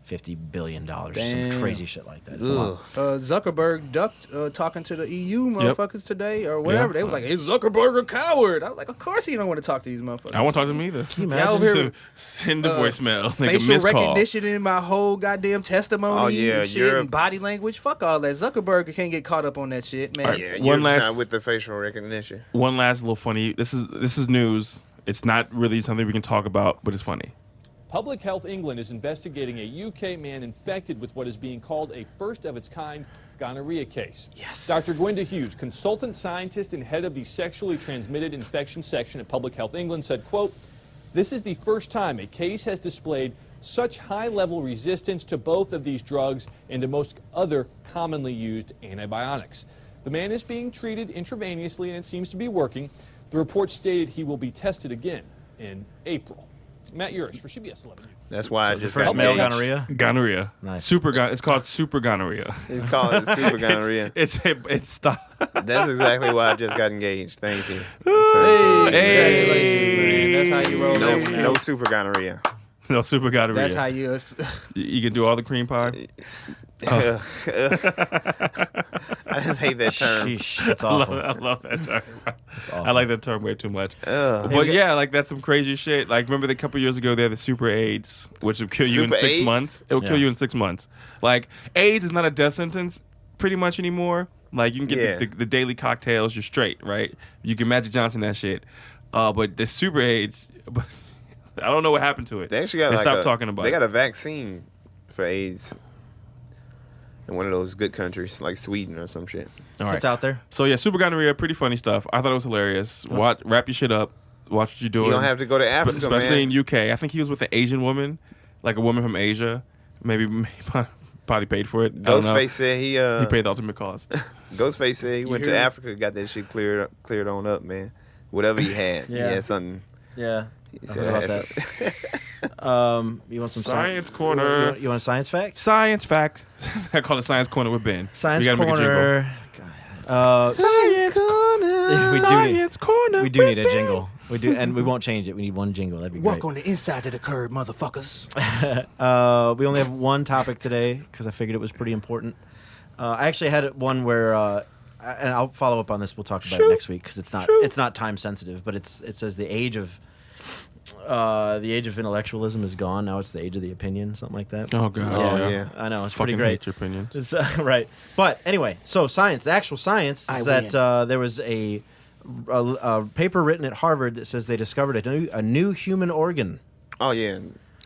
$50 billion. Damn. Some crazy shit like that. It's a lot. Zuckerberg ducked talking to the EU motherfuckers today or whatever. They was like, "Is Zuckerberg a coward?" I was like, "Of course he don't want to talk to these motherfuckers." I won't talk to them either. Can you Y'all imagine? over here, Send a voicemail. facial recognition in my whole goddamn testimony. Oh, yeah, and shit Europe. and body language. Fuck all that. Zuckerberg can't get caught up on that shit, man. All right. Yeah, One Europe's last- not with the facial recognition. One last little funny. This is news. It's not really something we can talk about, but it's funny. Public Health England is investigating a UK man infected with what is being called a first-of-its-kind gonorrhea case. Yes. Dr. Gwenda Hughes, consultant scientist and head of the sexually transmitted infection section at Public Health England, said, quote, "This is the first time a case has displayed such high-level resistance to both of these drugs and to most other commonly used antibiotics. The man is being treated intravenously and it seems to be working. The report stated he will be tested again in April." Matt Urish for CBS 11 News. That's why I The just first got male engaged. gonorrhea. Gonorrhea. Nice. It's called super gonorrhea. It's called super gonorrhea. It's stop. That's exactly why I just got engaged. Thank you. Congratulations, man. That's how you roll that one out. No super gonorrhea. No super gonorrhea. That's how you. You can do all the cream pie. I just hate that term. Sheesh, that's awful. I love that term. awful. I like that term way too much. Ugh. But yeah, like that's some crazy shit. Like remember a couple years ago they had the super AIDS, which would kill you in Super 6 AIDS? months. It would kill you in 6 months. Like AIDS is not a death sentence pretty much anymore. Like you can get the daily cocktails, you're straight, right? You can Magic Johnson that shit. But the super AIDS, I don't know what happened to it. They actually got They like stopped talking about They it. got a vaccine for AIDS in one of those good countries like Sweden or some shit. All right. It's out there. So yeah, super gonorrhea, pretty funny stuff. I thought it was hilarious. Wrap your shit up. Watch what you're doing. You don't have to go to Africa, especially man. in UK. I think he was with an Asian woman, like a woman from Asia. Maybe probably paid for it. I don't know. Ghostface said he paid the ultimate cost. Ghostface said he went to Africa, got that shit cleared on up, man. Whatever he had, he had something. Yeah. He I said heard I had about something. You want some Science corner. You want a science fact? Science facts. I call it Science Corner with Ben. Science We gotta make a jingle. corner. Science corner. Science corner. We do need a jingle. We do, and we won't change it. We need one jingle. That'd be great. Walk on the inside of the curb, motherfuckers. We only have one topic today because I figured it was pretty important. I actually had one where, and I'll follow up on this. We'll talk about it next week because it's not time sensitive. But it says the age of intellectualism is gone. Now it's the age of the opinion, something like that. Oh god. Oh, yeah. I know it's Fucking pretty great. hate your opinions. It's, right. But anyway, so science, the actual science is that there was a paper written at Harvard that says they discovered a new human organ Oh yeah.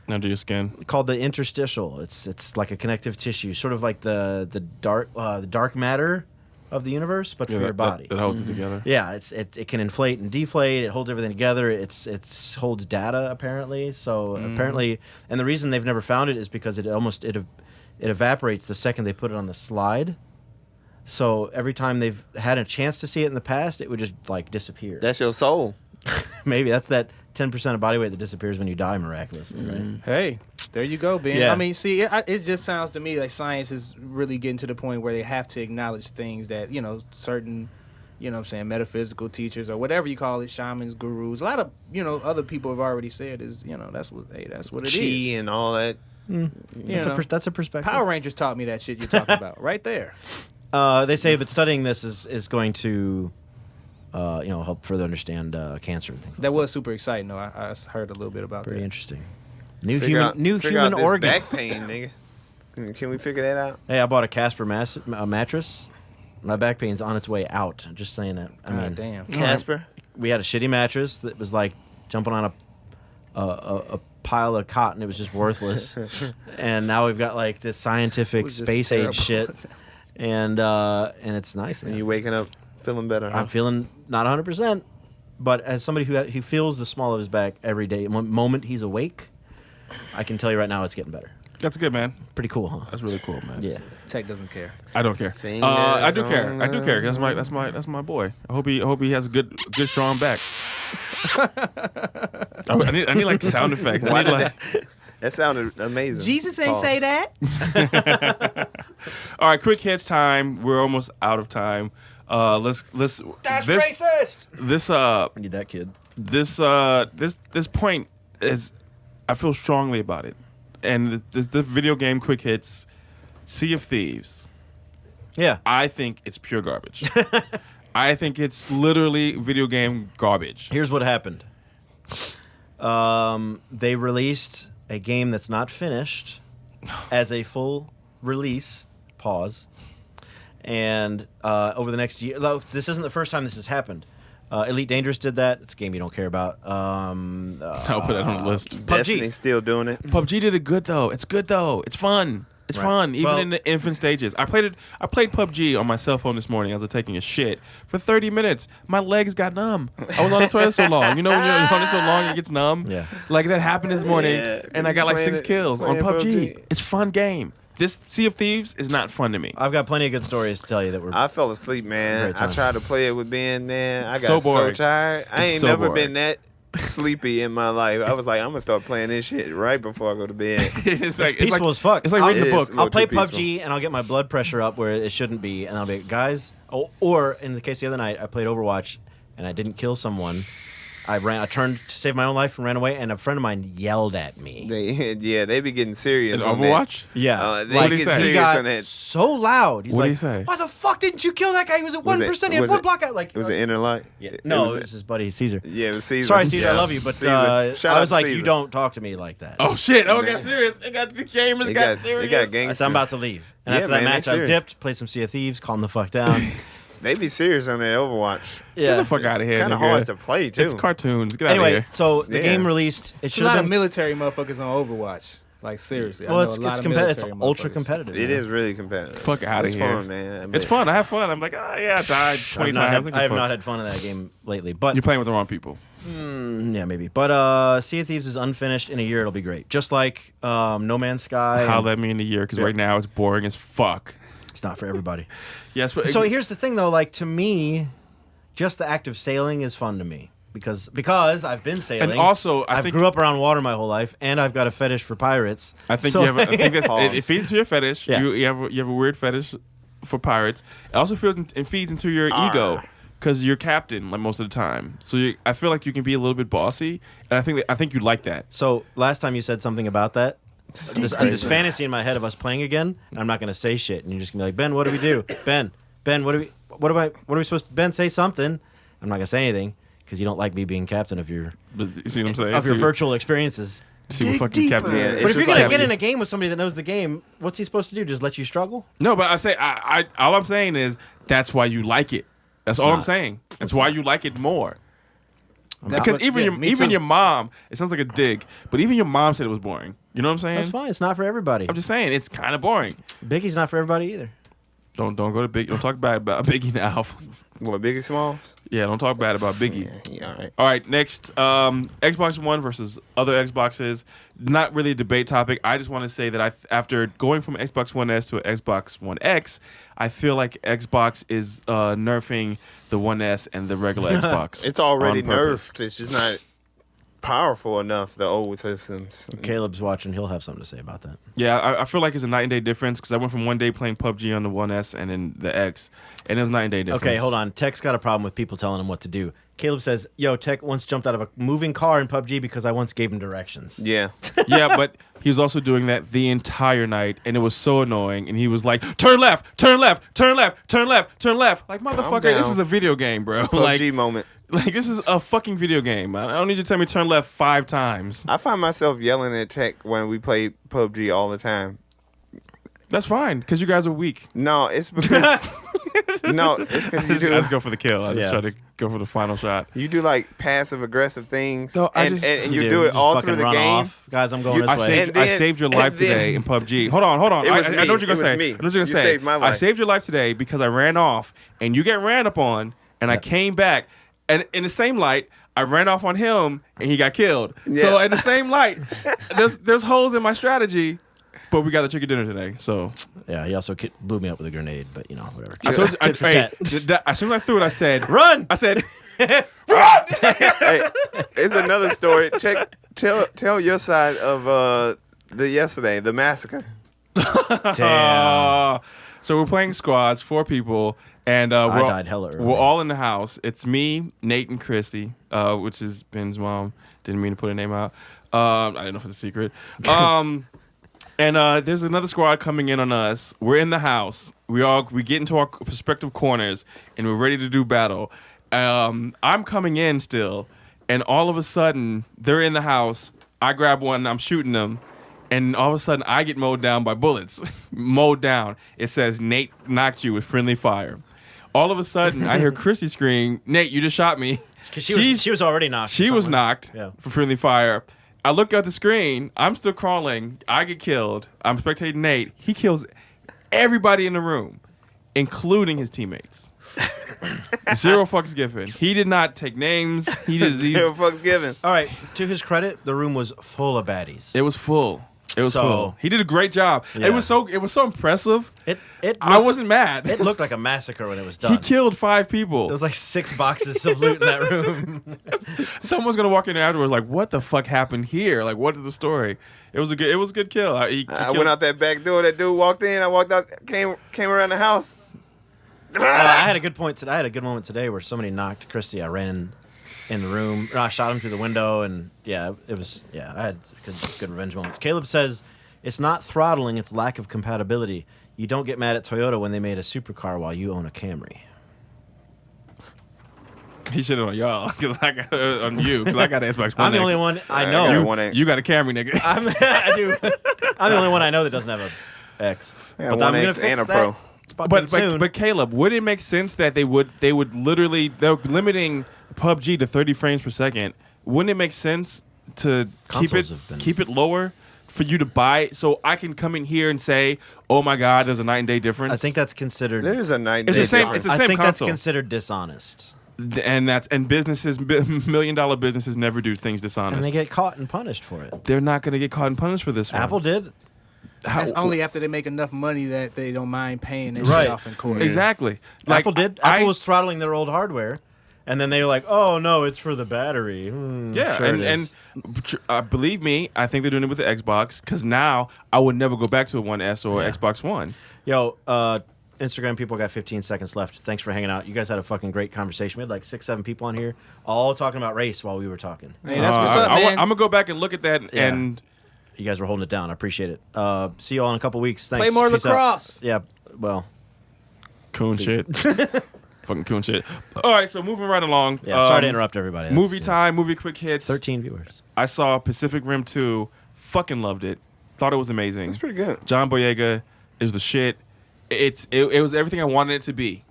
Under your skin. called the interstitial. It's like a connective tissue, sort of like the dark matter of the universe, but for your body. That holds it together. Yeah, it can inflate and deflate. It holds everything together. It holds data apparently. So apparently, and the reason they've never found it is because it evaporates the second they put it on the slide. So every time they've had a chance to see it in the past, it would just like disappear. That's your soul. Maybe that's that 10% of body weight that disappears when you die miraculously, right? Hey, there you go, Ben. Yeah. I mean, see, it just sounds to me like science is really getting to the point where they have to acknowledge things that, certain, what I'm saying, metaphysical teachers or whatever you call it, shamans, gurus, a lot of, other people have already said is, that's what it is. Chi and all that. That's a perspective. Power Rangers taught me that shit you're talking about right there. They say, but studying this is going to help further understand cancer and things. That was super exciting, though. I heard a little bit about Pretty that. interesting. New Figure human out this organ. back pain, nigga. Can we figure that out? Hey, I bought a Casper mattress. My back pain's on its way out. I'm just saying that. I mean, damn. Casper? We had a shitty mattress that was like jumping on a pile of cotton. It was just worthless. And now we've got like this scientific space age shit. And it's nice, man. And you waking up feeling better, huh? I'm feeling not 100%, but as somebody who feels the small of his back every day, one moment he's awake, I can tell you right now it's getting better. That's good, man. Pretty cool, huh? That's really cool, man. Yeah. Tech doesn't care. I don't care. I do care. I do care. That's my boy. I hope he has a good strong back. I need like sound effects. I need like. That sounded amazing. Jesus ain't say that. All right, quick hits time. We're almost out of time. Let's. That's racist. This I need that kid. This point is, I feel strongly about it, and the video game quick hits, Sea of Thieves. Yeah, I think it's pure garbage. I think it's literally video game garbage. Here's what happened. They released a game that's not finished as a full release. Pause. And over the next year, this isn't the first time this has happened. Elite Dangerous did that. It's a game you don't care about. I'll put that on the list. Destiny's still doing it. PUBG did it good though. It's good though. It's fun. It's fun, even in the infant stages. I played PUBG on my cell phone this morning as I was taking a shit for 30 minutes. My legs got numb. I was on the toilet so long. You know when you're on it so long, it gets numb? Yeah. Like that happened this morning, and I got like 6 Playing kills on PUBG. PUBG. It's a fun game. This Sea of Thieves is not fun to me. I've got plenty of good stories to tell you that were. I fell asleep, man. Great I time. tried to play it with Ben, man. I got So so boring. tired. I It's ain't so never boring. been that sleepy in my life. I was like, I'm gonna start playing this shit right before I go to bed. It's like peaceful as fuck. It's like reading It the is book. a little I'll play too peaceful. PUBG and I'll get my blood pressure up where it shouldn't be, and I'll be like, guys. Or in the case the other night, I played Overwatch and I didn't kill someone. I turned to save my own life and ran away, and a friend of mine yelled at me. They be getting serious. In on Overwatch? Yeah, They What'd he get say? he serious got on that. so loud. He's What'd like, he say? "Why the fuck didn't you kill that guy? He was at Was 1%. it- He had was one it- block out." Like, Was it Inner Light? Yeah. No, was it was his buddy Caesar. Yeah, it was Caesar. Sorry, Caesar, I Yeah. love you, but Caesar. Shout I out was to like, Caesar. you don't talk to me like that. Oh shit! Oh, it Yeah. got serious. The gamers It got serious. It got I gangster. said, I'm about to leave. And Yeah, after that man, they match, I serious. dipped, played some Sea of Thieves, calmed the fuck down. They be serious on that Overwatch. Get the fuck out of here. Kind of nigga. hard to play too. It's cartoons. Get out of Anyway, here. so the Yeah. game released. It There's a should lot have of been. military motherfuckers on Overwatch. Like seriously. Well, I know it's a lot it's of competitive. It's military ultra motherfuckers. competitive. It man. is really competitive. Fuck out of It's here. fun, man. It's fun. I have fun. I'm like, oh yeah, I died 20 I've not times. had- I have not had fun in that game lately, but You're playing with the wrong people. yeah, maybe. But Sea of Thieves is unfinished. In a year, it'll be great. Just like No Man's Sky. Holla at me in a year, because right now it's boring as fuck. It's not for everybody. Yes. So here's the thing, though. Like to me, just the act of sailing is fun to me because I've been sailing. And also, I I've think grew up around water my whole life, and I've got a fetish for pirates. I think So- you have. I think that's Pause. it feeds into your fetish. Yeah. You have a weird fetish for pirates. It also feeds into your ego because you're captain like most of the time. So I feel like you can be a little bit bossy, and I think you like that. So last time you said something about that. This fantasy in my head of us playing again, and I'm not going to say shit, and you're just going to be like, Ben, what do we do? Ben, what are we supposed to? Ben, say something. I'm not going to say anything because you don't like me being captain of your But you see what I'm saying? of your See- virtual experiences. See what fucking captain. Yeah, But it's if you're just going to like- get in a game with somebody that knows the game, what's he supposed to do? Just let you struggle? No, but I say I all I'm saying is that's why you like it. That's all I'm not. saying. That's why you like it more. That's Because what- even yeah, me your too. mom, it sounds like a dig, but even your mom said it was boring. You know what I'm saying? That's fine. It's not for everybody. I'm just saying it's kind of boring. Biggie's not for everybody either. Don't go to Biggie. Don't talk bad about Biggie now. What, Biggie Smalls? Yeah, don't talk bad about Biggie. Yeah, all right. All right, next, Xbox One versus other Xboxes. Not really a debate topic. I just want to say that after going from Xbox One S to Xbox One X, I feel like Xbox is nerfing the One S and the regular Xbox. It's already on purpose. nerfed. It's just not powerful enough, the old systems. Caleb's watching. He'll have something to say about that. Yeah, I feel like it's a night and day difference because I went from one day playing PUBG on the One S and then the X, and it's night and day difference. Okay, hold on. Tech's got a problem with people telling him what to do. Caleb says, "Yo, Tech once jumped out of a moving car in PUBG because I once gave him directions." Yeah. Yeah, but he was also doing that the entire night, and it was so annoying. And he was like, "Turn left, turn left, turn left, turn left, turn left." Like, motherfucker, this down. is a video game, bro. PUBG moment. Like, this is a fucking video game. I don't need you to tell me turn left 5 times. I find myself yelling at Tech when we play PUBG all the time. That's fine, because you guys are weak. No, it's because it's because you do. I just go for the kill. I just try to go for the final shot. You do like passive aggressive things, So and you do it all through the game. Off. Guys, I'm going this way. I saved your life today in PUBG. Hold on. It was I know what you're gonna say. me. I know what you're gonna say. Saved my life. I saved your life today because I ran off, and you get ran up on, and I came back, and in the same light, I ran off on him, and he got killed. Yeah. So in the same light, there's holes in my strategy. But we got the chicken dinner today, so Yeah, he also blew me up with a grenade, but whatever. I told you. As soon as I threw it, I said, "Run!" I said, Hey, it's another story. Tell your side of the massacre. Damn. So we're playing squads, 4 people, and I died hella early. we're all in the house. It's me, Nate, and Christy, which is Ben's mom. Didn't mean to put her name out. I didn't know if it's a secret. And there's another squad coming in on us. We're in the house. We get into our respective corners, and we're ready to do battle. I'm coming in still, and all of a sudden, they're in the house. I grab one, I'm shooting them, and all of a sudden, I get mowed down by bullets. Mowed down. It says, "Nate knocked you with friendly fire." All of a sudden, I hear Christy scream, "Nate, you just shot me." Because she was already knocked. She was knocked Yeah. for friendly fire. I look at the screen. I'm still crawling. I get killed. I'm spectating Nate. He kills everybody in the room, including his teammates. 0 fucks given. He did not take names. He did 0 fucks given. All right. To his credit, the room was full of baddies. It was full. It was full. He did a great job. Yeah. It was so impressive. I I wasn't mad. It looked like a massacre when it was done. He killed 5 people. There was like 6 boxes of loot in that room. Someone's gonna walk in there afterwards like, "What the fuck happened here? Like, what is the story?" It was a good kill. He I went out that back door. That dude walked in. I walked out. Came around the house. I had a good point today. I had a good moment today where somebody knocked Christy. I ran in the room. I shot him through the window, and I had good revenge moments. Caleb says it's not throttling; it's lack of compatibility. You don't get mad at Toyota when they made a supercar while you own a Camry. He should have on y'all because I got on you because I got an Xbox One. I'm the X. only one I know. You got a Camry, nigga. I do. I'm the only one I know that doesn't have a X. Yeah, but one I'm gonna X fix and a that. Pro. But Caleb, would it make sense that they would literally they're limiting PUBG to 30 frames per second? Wouldn't it make sense to keep it lower for you to buy so I can come in here and say, "Oh my God, there's a night and day difference"? I think that's considered. There is a night and It's day the same. difference. It's the same I think console. that's considered dishonest. And businesses, $1 million businesses never do things dishonest. And they get caught and punished for it. They're not going to get caught and punished for this one. Apple did. That's only after they make enough money that they don't mind paying that Right. shit off in court. Exactly. Apple did. Apple was throttling their old hardware, and then they were like, "Oh no, it's for the battery." Yeah, sure it is. and believe me, I think they're doing it with the Xbox because now I would never go back to a One S or Xbox One. Yo, Instagram people got 15 seconds left. Thanks for hanging out. You guys had a fucking great conversation. We had like 6-7 people on here, all talking about race while we were talking. Hey, that's what's up, man. I'm gonna go back and look at that and. You guys were holding it down. I appreciate it. See you all in a couple weeks. Thanks. Play more Peace out. lacrosse. Yeah, well. Coon shit. Fucking coon shit. All right, so moving right along. Yeah, sorry to interrupt everybody. Movie time, movie quick hits. 13 viewers. I saw Pacific Rim 2. Fucking loved it. Thought it was amazing. It's pretty good. John Boyega is the shit. It was everything I wanted it to be.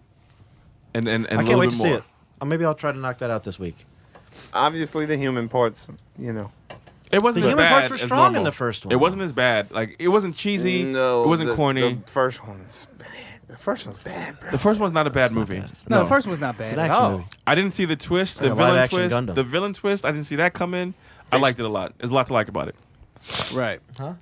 And I a can't little wait bit to more. see it. Maybe I'll try to knock that out this week. Obviously, the human parts, It wasn't The as human bad parts were as strong normal. in the first one. It wasn't as bad. Like it wasn't cheesy. No, it wasn't corny. The first one's bad. The first one's bad, bro. The first one's not a bad movie. No, the first one's not bad It's an at action all. movie. I didn't see the twist, Like the a villain live-action twist. Gundam. The villain twist, I didn't see that coming. I liked it a lot. There's a lot to like about it. Right. Huh?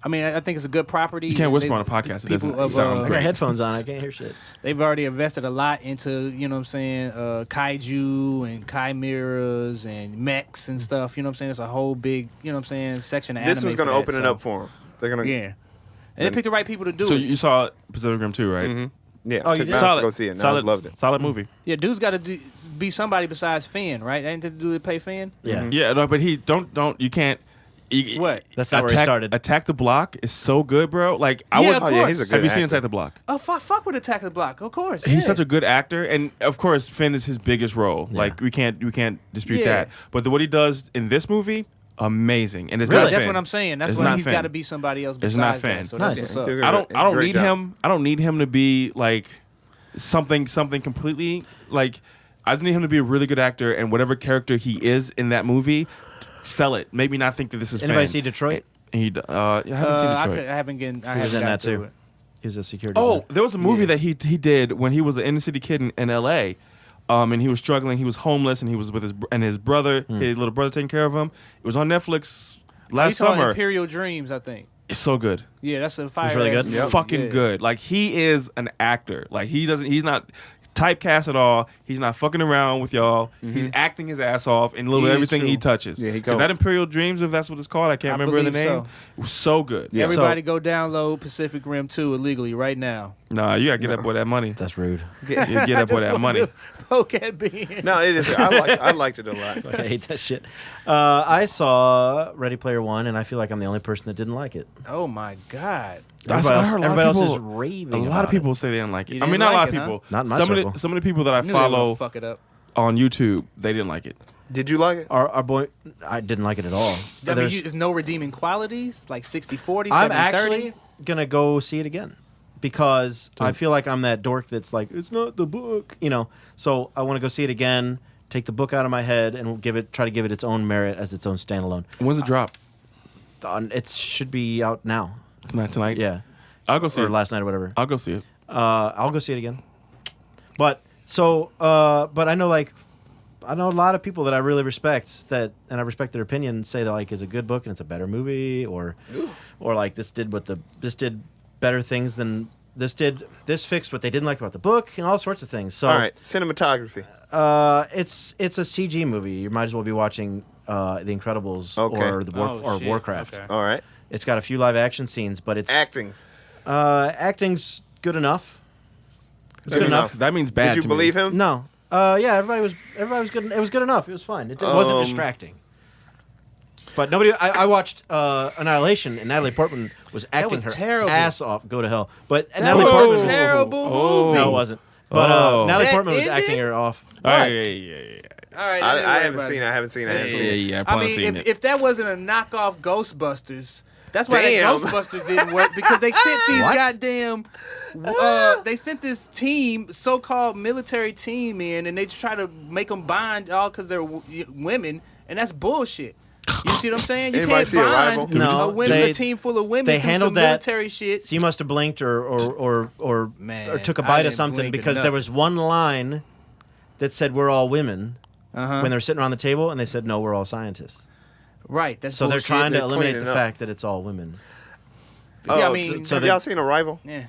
I mean, I think it's a good property. You can't whisper on a podcast. It doesn't sound I got great. headphones on. I can't hear shit. They've already invested a lot into, you know what I'm saying, kaiju and chimeras and mechs and stuff. You know what I'm saying? It's a whole big, you know what I'm saying, section of This anime was going to for open that, it so- up for them. They're going to. Yeah. And they picked the right people to do So it. you saw Pacific Rim 2, right? Mhm. Yeah, Oh, you took did? Nas Solid. to go see it. Nas Solid. loved it. Solid movie. Yeah, dude's got to be somebody besides Finn, right? Ain't that dude that pay Finn? Yeah. Yeah, no, but he don't. You can't. What? That's not where he started. Attack the Block is so good, bro. Like I Yeah, would. of course. he's a good Have you seen actor. Attack the Block? Oh, fuck with Attack of the Block, of course. He's yeah. such a good actor, and of course, Finn is his biggest role. Yeah. Like we can't dispute Yeah. that. But what he does in this movie, amazing, and it's Really? not That's Finn. what I'm saying. That's It's why not he's Finn. got to be somebody else It's besides not Finn. that. So Nice. that's what's Yeah, up. he I don't Great need job. him. I don't need him to be like something completely like. I just need him to be a really good actor, and whatever character he is in that movie, sell it. Make me not think that this is Anybody Finn. see Detroit? I haven't seen Detroit. I haven't He was gotten in that through too. it. He was a security. Oh, guard. there was a movie that he did when he was an inner city kid in L.A. And he was struggling. He was homeless, and he was with his brother, his little brother, taking care of him. It was on Netflix last He's called summer. Imperial Dreams, I think. It's so good. Yeah, that's a fire. really ass good? movie. Fucking Yeah. good. Like he is an actor. Like he's not typecast at all. He's not fucking around with y'all. He's acting his ass off in literally He is everything he true. touches. Yeah, he Is go. that Imperial Dreams? If that's what it's called, I can't remember the believe name. so. It was so good. Yeah. Everybody go download Pacific Rim 2 illegally right now. Nah, you gotta get that boy that money. That's rude. You get that boy that money. Poke at Ben. No, it is. I liked it a lot. I hate that shit. I saw Ready Player One, and I feel like I'm the only person that didn't like it. Oh my God. Everybody else is raving. A lot about of people say they didn't like it. You I mean, didn't not a lot like of it, huh? people. Not in my some circle. of the people that I I knew they were follow gonna fuck it up. on YouTube, they didn't like it. Did you like it? Our boy, I didn't like it at all. I mean, There's- there's no redeeming qualities, like 60-40, 70-30. I'm actually gonna go see it again because I feel like I'm that dork that's like, it's not the book, you know. So I want to go see it again, take the book out of my head, and try to give it its own merit as its own standalone. When's it drop? It should be out now. Tonight? Yeah, I'll go see or it. last night or whatever. I'll go see it. I'll go see it again. But I know a lot of people that I really respect and I respect their opinion say that like it's a good book and it's a better movie or like this did better things than this fixed what they didn't like about the book and all sorts of things. So All right, cinematography. it's a CG movie. You might as well be watching The Incredibles or shit. Warcraft. Okay. All right, It's got a few live action scenes, but it's acting. acting's good enough. It's good enough. That means bad. Did you to me. believe him? No. Yeah, everybody was good. It was good enough. It was fine. It wasn't distracting. But nobody. I watched Annihilation, and Natalie Portman was acting was her terrible. ass off. Go to hell. But That Natalie was Portman a terrible movie. No, it wasn't. But Oh. Natalie That Portman was ended? acting her off. All right, What? yeah. All right, I haven't seen it. I haven't seen it. I haven't seen it. Yeah. I Probably mean, seen it. if that wasn't a knockoff Ghostbusters, that's why Damn. that Ghostbusters didn't work because they sent these What? goddamn. They sent this team, so-called military team, in, and they try to make them bond all because they're women, and that's bullshit. You see what I'm saying? You Anybody can't see Arrival? bond No, a team full of women they through handled some that- military shit. So you must have blinked or Man, took a I bite of didn't something blink because enough. there was one line that said we're all women Uh-huh. when they were sitting around the table, and they said no, we're all scientists. Right, that's So they're bullshit. trying to They're eliminate cleaning the up. fact that it's all women. Oh, Yeah, I mean, so have they- y'all seen Arrival? Yeah.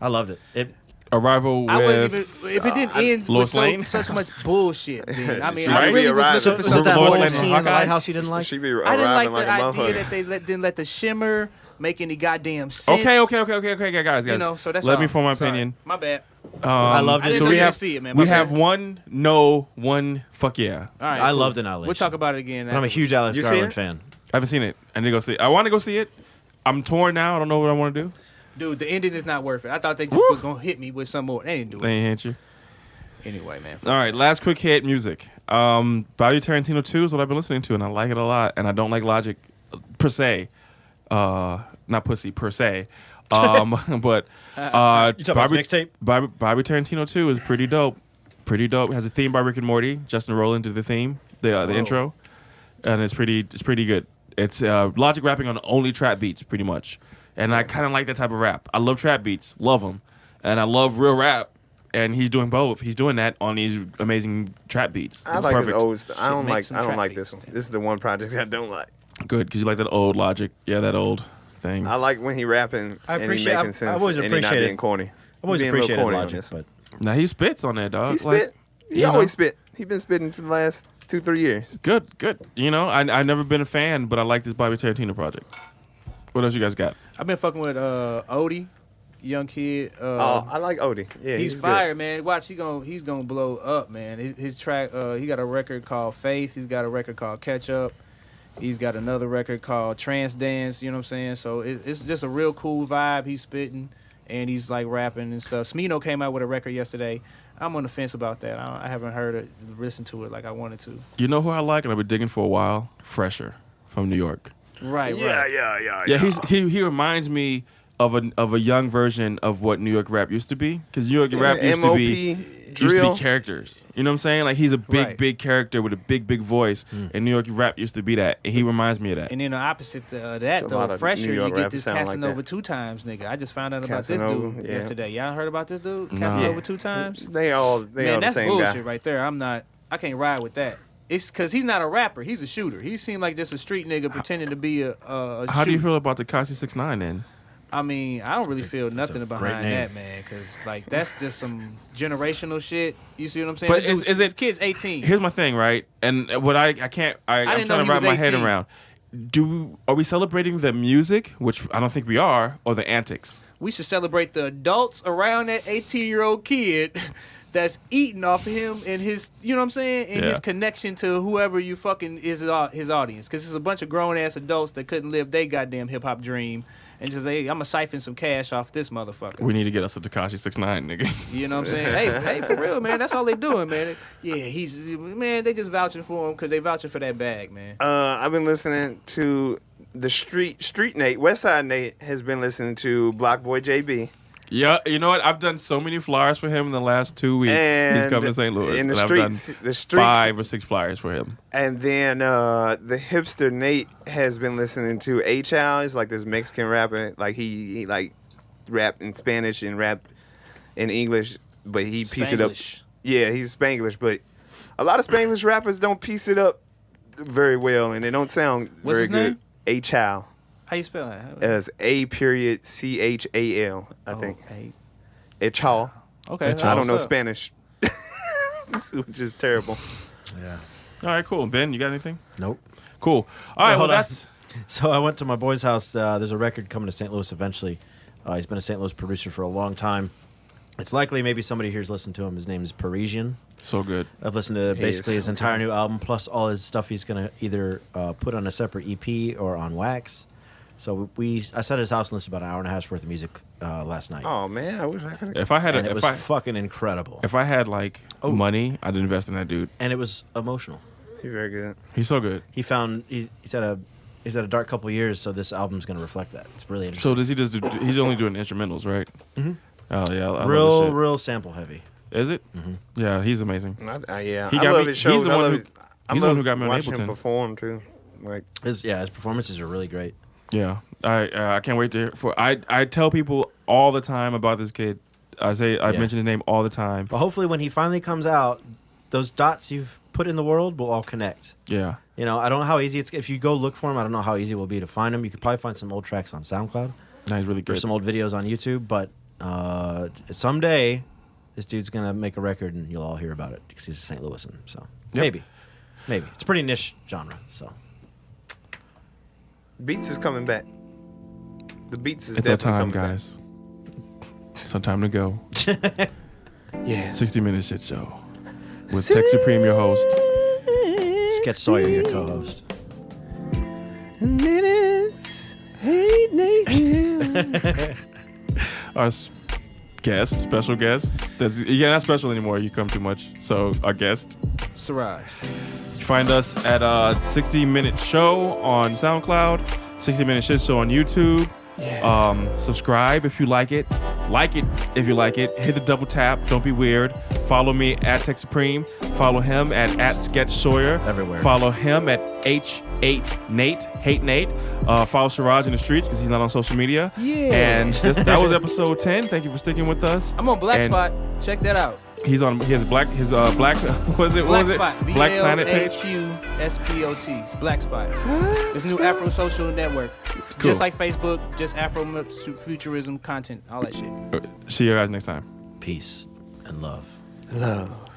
I loved it. Arrival I wouldn't with even if it didn't end Lois with Lane? such much bullshit. Then. I mean, She I might really be was arriving. looking So for is Lois it that something whole Lane more. and scene in the Hawkeye? lighthouse you didn't like? She be I didn't like arriving the like a idea motherfucker. that they didn't let the shimmer make any goddamn sense. Okay, guys. You know, so that's Let all. me form my Sorry. opinion. My bad. I loved I it. didn't So know we you have didn't see it, man. We My have bad. one no, one fuck yeah. All right, I cool. loved Annihilation. We'll talk about it again. But I'm a huge Alex You seen Garland it? fan. I haven't seen it. I need to go see it. I want to go see it. I'm torn now. I don't know what I want to do. Dude, the ending is not worth it. I thought they just was gonna hit me with some more. They didn't do They it. ain't hit you. Anyway, man. All right, last quick hit music. Bobby Tarantino 2 is what I've been listening to, and I like it a lot. And I don't like Logic per se. Not pussy per se. But You talking about his mixtape? Bobby Tarantino 2 is pretty dope. Pretty dope. It has a theme by Rick and Morty. Justin Roiland did the theme, the intro, and it's pretty good. It's Logic rapping on only trap beats, pretty much. And I kind of like that type of rap. I love trap beats, love them, and I love real rap. And he's doing both. He's doing that on these amazing trap beats. I It's like perfect. his old stuff. I don't make like. some I don't trap like beats. this one. This is the one project I don't like. Good, because you like that old Logic. Yeah, that old thing. I like when he rapping I and he appreciate- making I've sense always and he not appreciated- being corny. I've always Being a little appreciated corny on Logic, this. but Now he spits on that, dog. He spit. He you know. always spit. He been spitting for the last 2-3 years. Good. You know, I never been a fan, but I like this Bobby Tarantino project. What else you guys got? I've been fucking with Odie. young kid. I like Odie. Yeah, he's good. fire, man. Watch, he's gonna blow up, man. His track, he got a record called Faith. He's got a record called Catch Up. He's got another record called Trance Dance. You know what I'm saying? So it's just a real cool vibe. He's spitting and he's like rapping and stuff. Smino came out with a record yesterday. I'm on the fence about that. I haven't heard it, listened to it like I wanted to. You know who I like, and I've been digging for a while? Fresher from New York. Right. Yeah, he reminds me of a young version of what New York rap used to be. Because New York rap used to be characters. You know what I'm saying? Like he's a big character with a big voice, and New York rap used to be that. And he reminds me of that. And then the opposite of that, though, Fresher, you get this Casanova 2 times, nigga. I just found out about this dude yesterday. Y'all heard about this dude? Casanova 2 times? They all the same guy. That's bullshit right there. I can't ride with that. It's because he's not a rapper. He's a shooter. He seemed like just a street nigga pretending to be a shooter. How do you feel about Tekashi 6ix9ine then? I mean, I don't really feel nothing behind that, man, because like that's just some generational shit. You see what I'm saying? But is it kid's 18? Here's my thing, right? And what I'm trying to wrap my head around. Are we celebrating the music, which I don't think we are, or the antics? We should celebrate the adults around that 18-year-old kid that's eating off of him and his, you know what I'm saying, and his connection to whoever you fucking is his audience. Because it's a bunch of grown-ass adults that couldn't live their goddamn hip-hop dream and just, hey, I'm going to siphon some cash off this motherfucker. We need to get us a Tekashi 6ix9ine, nigga. You know what I'm saying? hey, for real, man. That's all they doing, man. Yeah, they just vouching for him because they vouching for that bag, man. I've been listening to the Street Nate, Westside Nate has been listening to Block Boy JB. Yeah, you know what? I've done so many flyers for him in the last 2 weeks. He's come to St. Louis. In the streets, I've done 5 or 6 flyers for him. And then the hipster Nate has been listening to A-Chow. He's like this Mexican rapper. Like he like rap in Spanish and rap in English, but he piece it up. Yeah, he's Spanglish, but a lot of Spanglish rappers don't piece it up very well, and they don't sound very good. Name? A-Chow. How you spell that? As A.CHAL, I think. A-Chow. Okay. I don't know Spanish, which is terrible. Yeah. All right, cool. Ben, you got anything? Nope. Cool. All right, well, hold on. that's... So I went to my boy's house. There's a record coming to St. Louis eventually. He's been a St. Louis producer for a long time. It's likely maybe somebody here's listened to him. His name is Parisian. So good. I've listened to basically his entire new album, plus all his stuff he's going to either put on a separate EP or on wax. So I sat at his house and listened to about an hour and a half's worth of music last night. Oh man, I wish I could. If I had, it was fucking incredible. If I had like money, I'd invest in that dude. And it was emotional. He's very good. He's so good. He's had a dark couple of years, so this album's gonna reflect that. It's really interesting. So does he just? He's only doing instrumentals, right? Mm-hmm. Oh yeah, I real sample heavy. Is it? Mm-hmm. Yeah, he's amazing. Yeah, I love his shows. He's the one who got me on watching Ableton. him perform too. Like his performances are really great. Yeah, I can't wait to. I tell people all the time about this kid. I mention his name all the time. But hopefully, when he finally comes out, those dots you've put in the world will all connect. Yeah. You know, I don't know how easy it's. If you go look for him, I don't know how easy it will be to find him. You could probably find some old tracks on SoundCloud. No, he's really good. Or some old videos on YouTube. But someday, this dude's gonna make a record, and you'll all hear about it because he's a St. Louisan. So maybe it's a pretty niche genre. So. Beats is coming back. The Beats is it's our definitely time, coming guys. It's our time to go. Yeah. 60-minute shit show with Tech Supreme, your host. Sketch Sawyer, your co-host. Our special guest. You're not special anymore. You come too much. So our guest, Siraj. Find us at 60-minute show on SoundCloud, 60-minute shit show on YouTube. Yeah. Subscribe if you like it. Like it if you like it. Hit the double tap. Don't be weird. Follow me at Tech Supreme. Follow him at Sketch Sawyer. Everywhere. Follow him at H8Nate. Hate Nate. Follow Siraj in the streets because he's not on social media. Yeah. And that was episode 10. Thank you for sticking with us. I'm on Black Spot. Check that out. He has black Black Spot. Black Planet page. BLAQSPOT. It's Black Spot. This new Afro social network. Cool. Just like Facebook, just Afro futurism content, all that shit. See you guys next time. Peace and love. Love.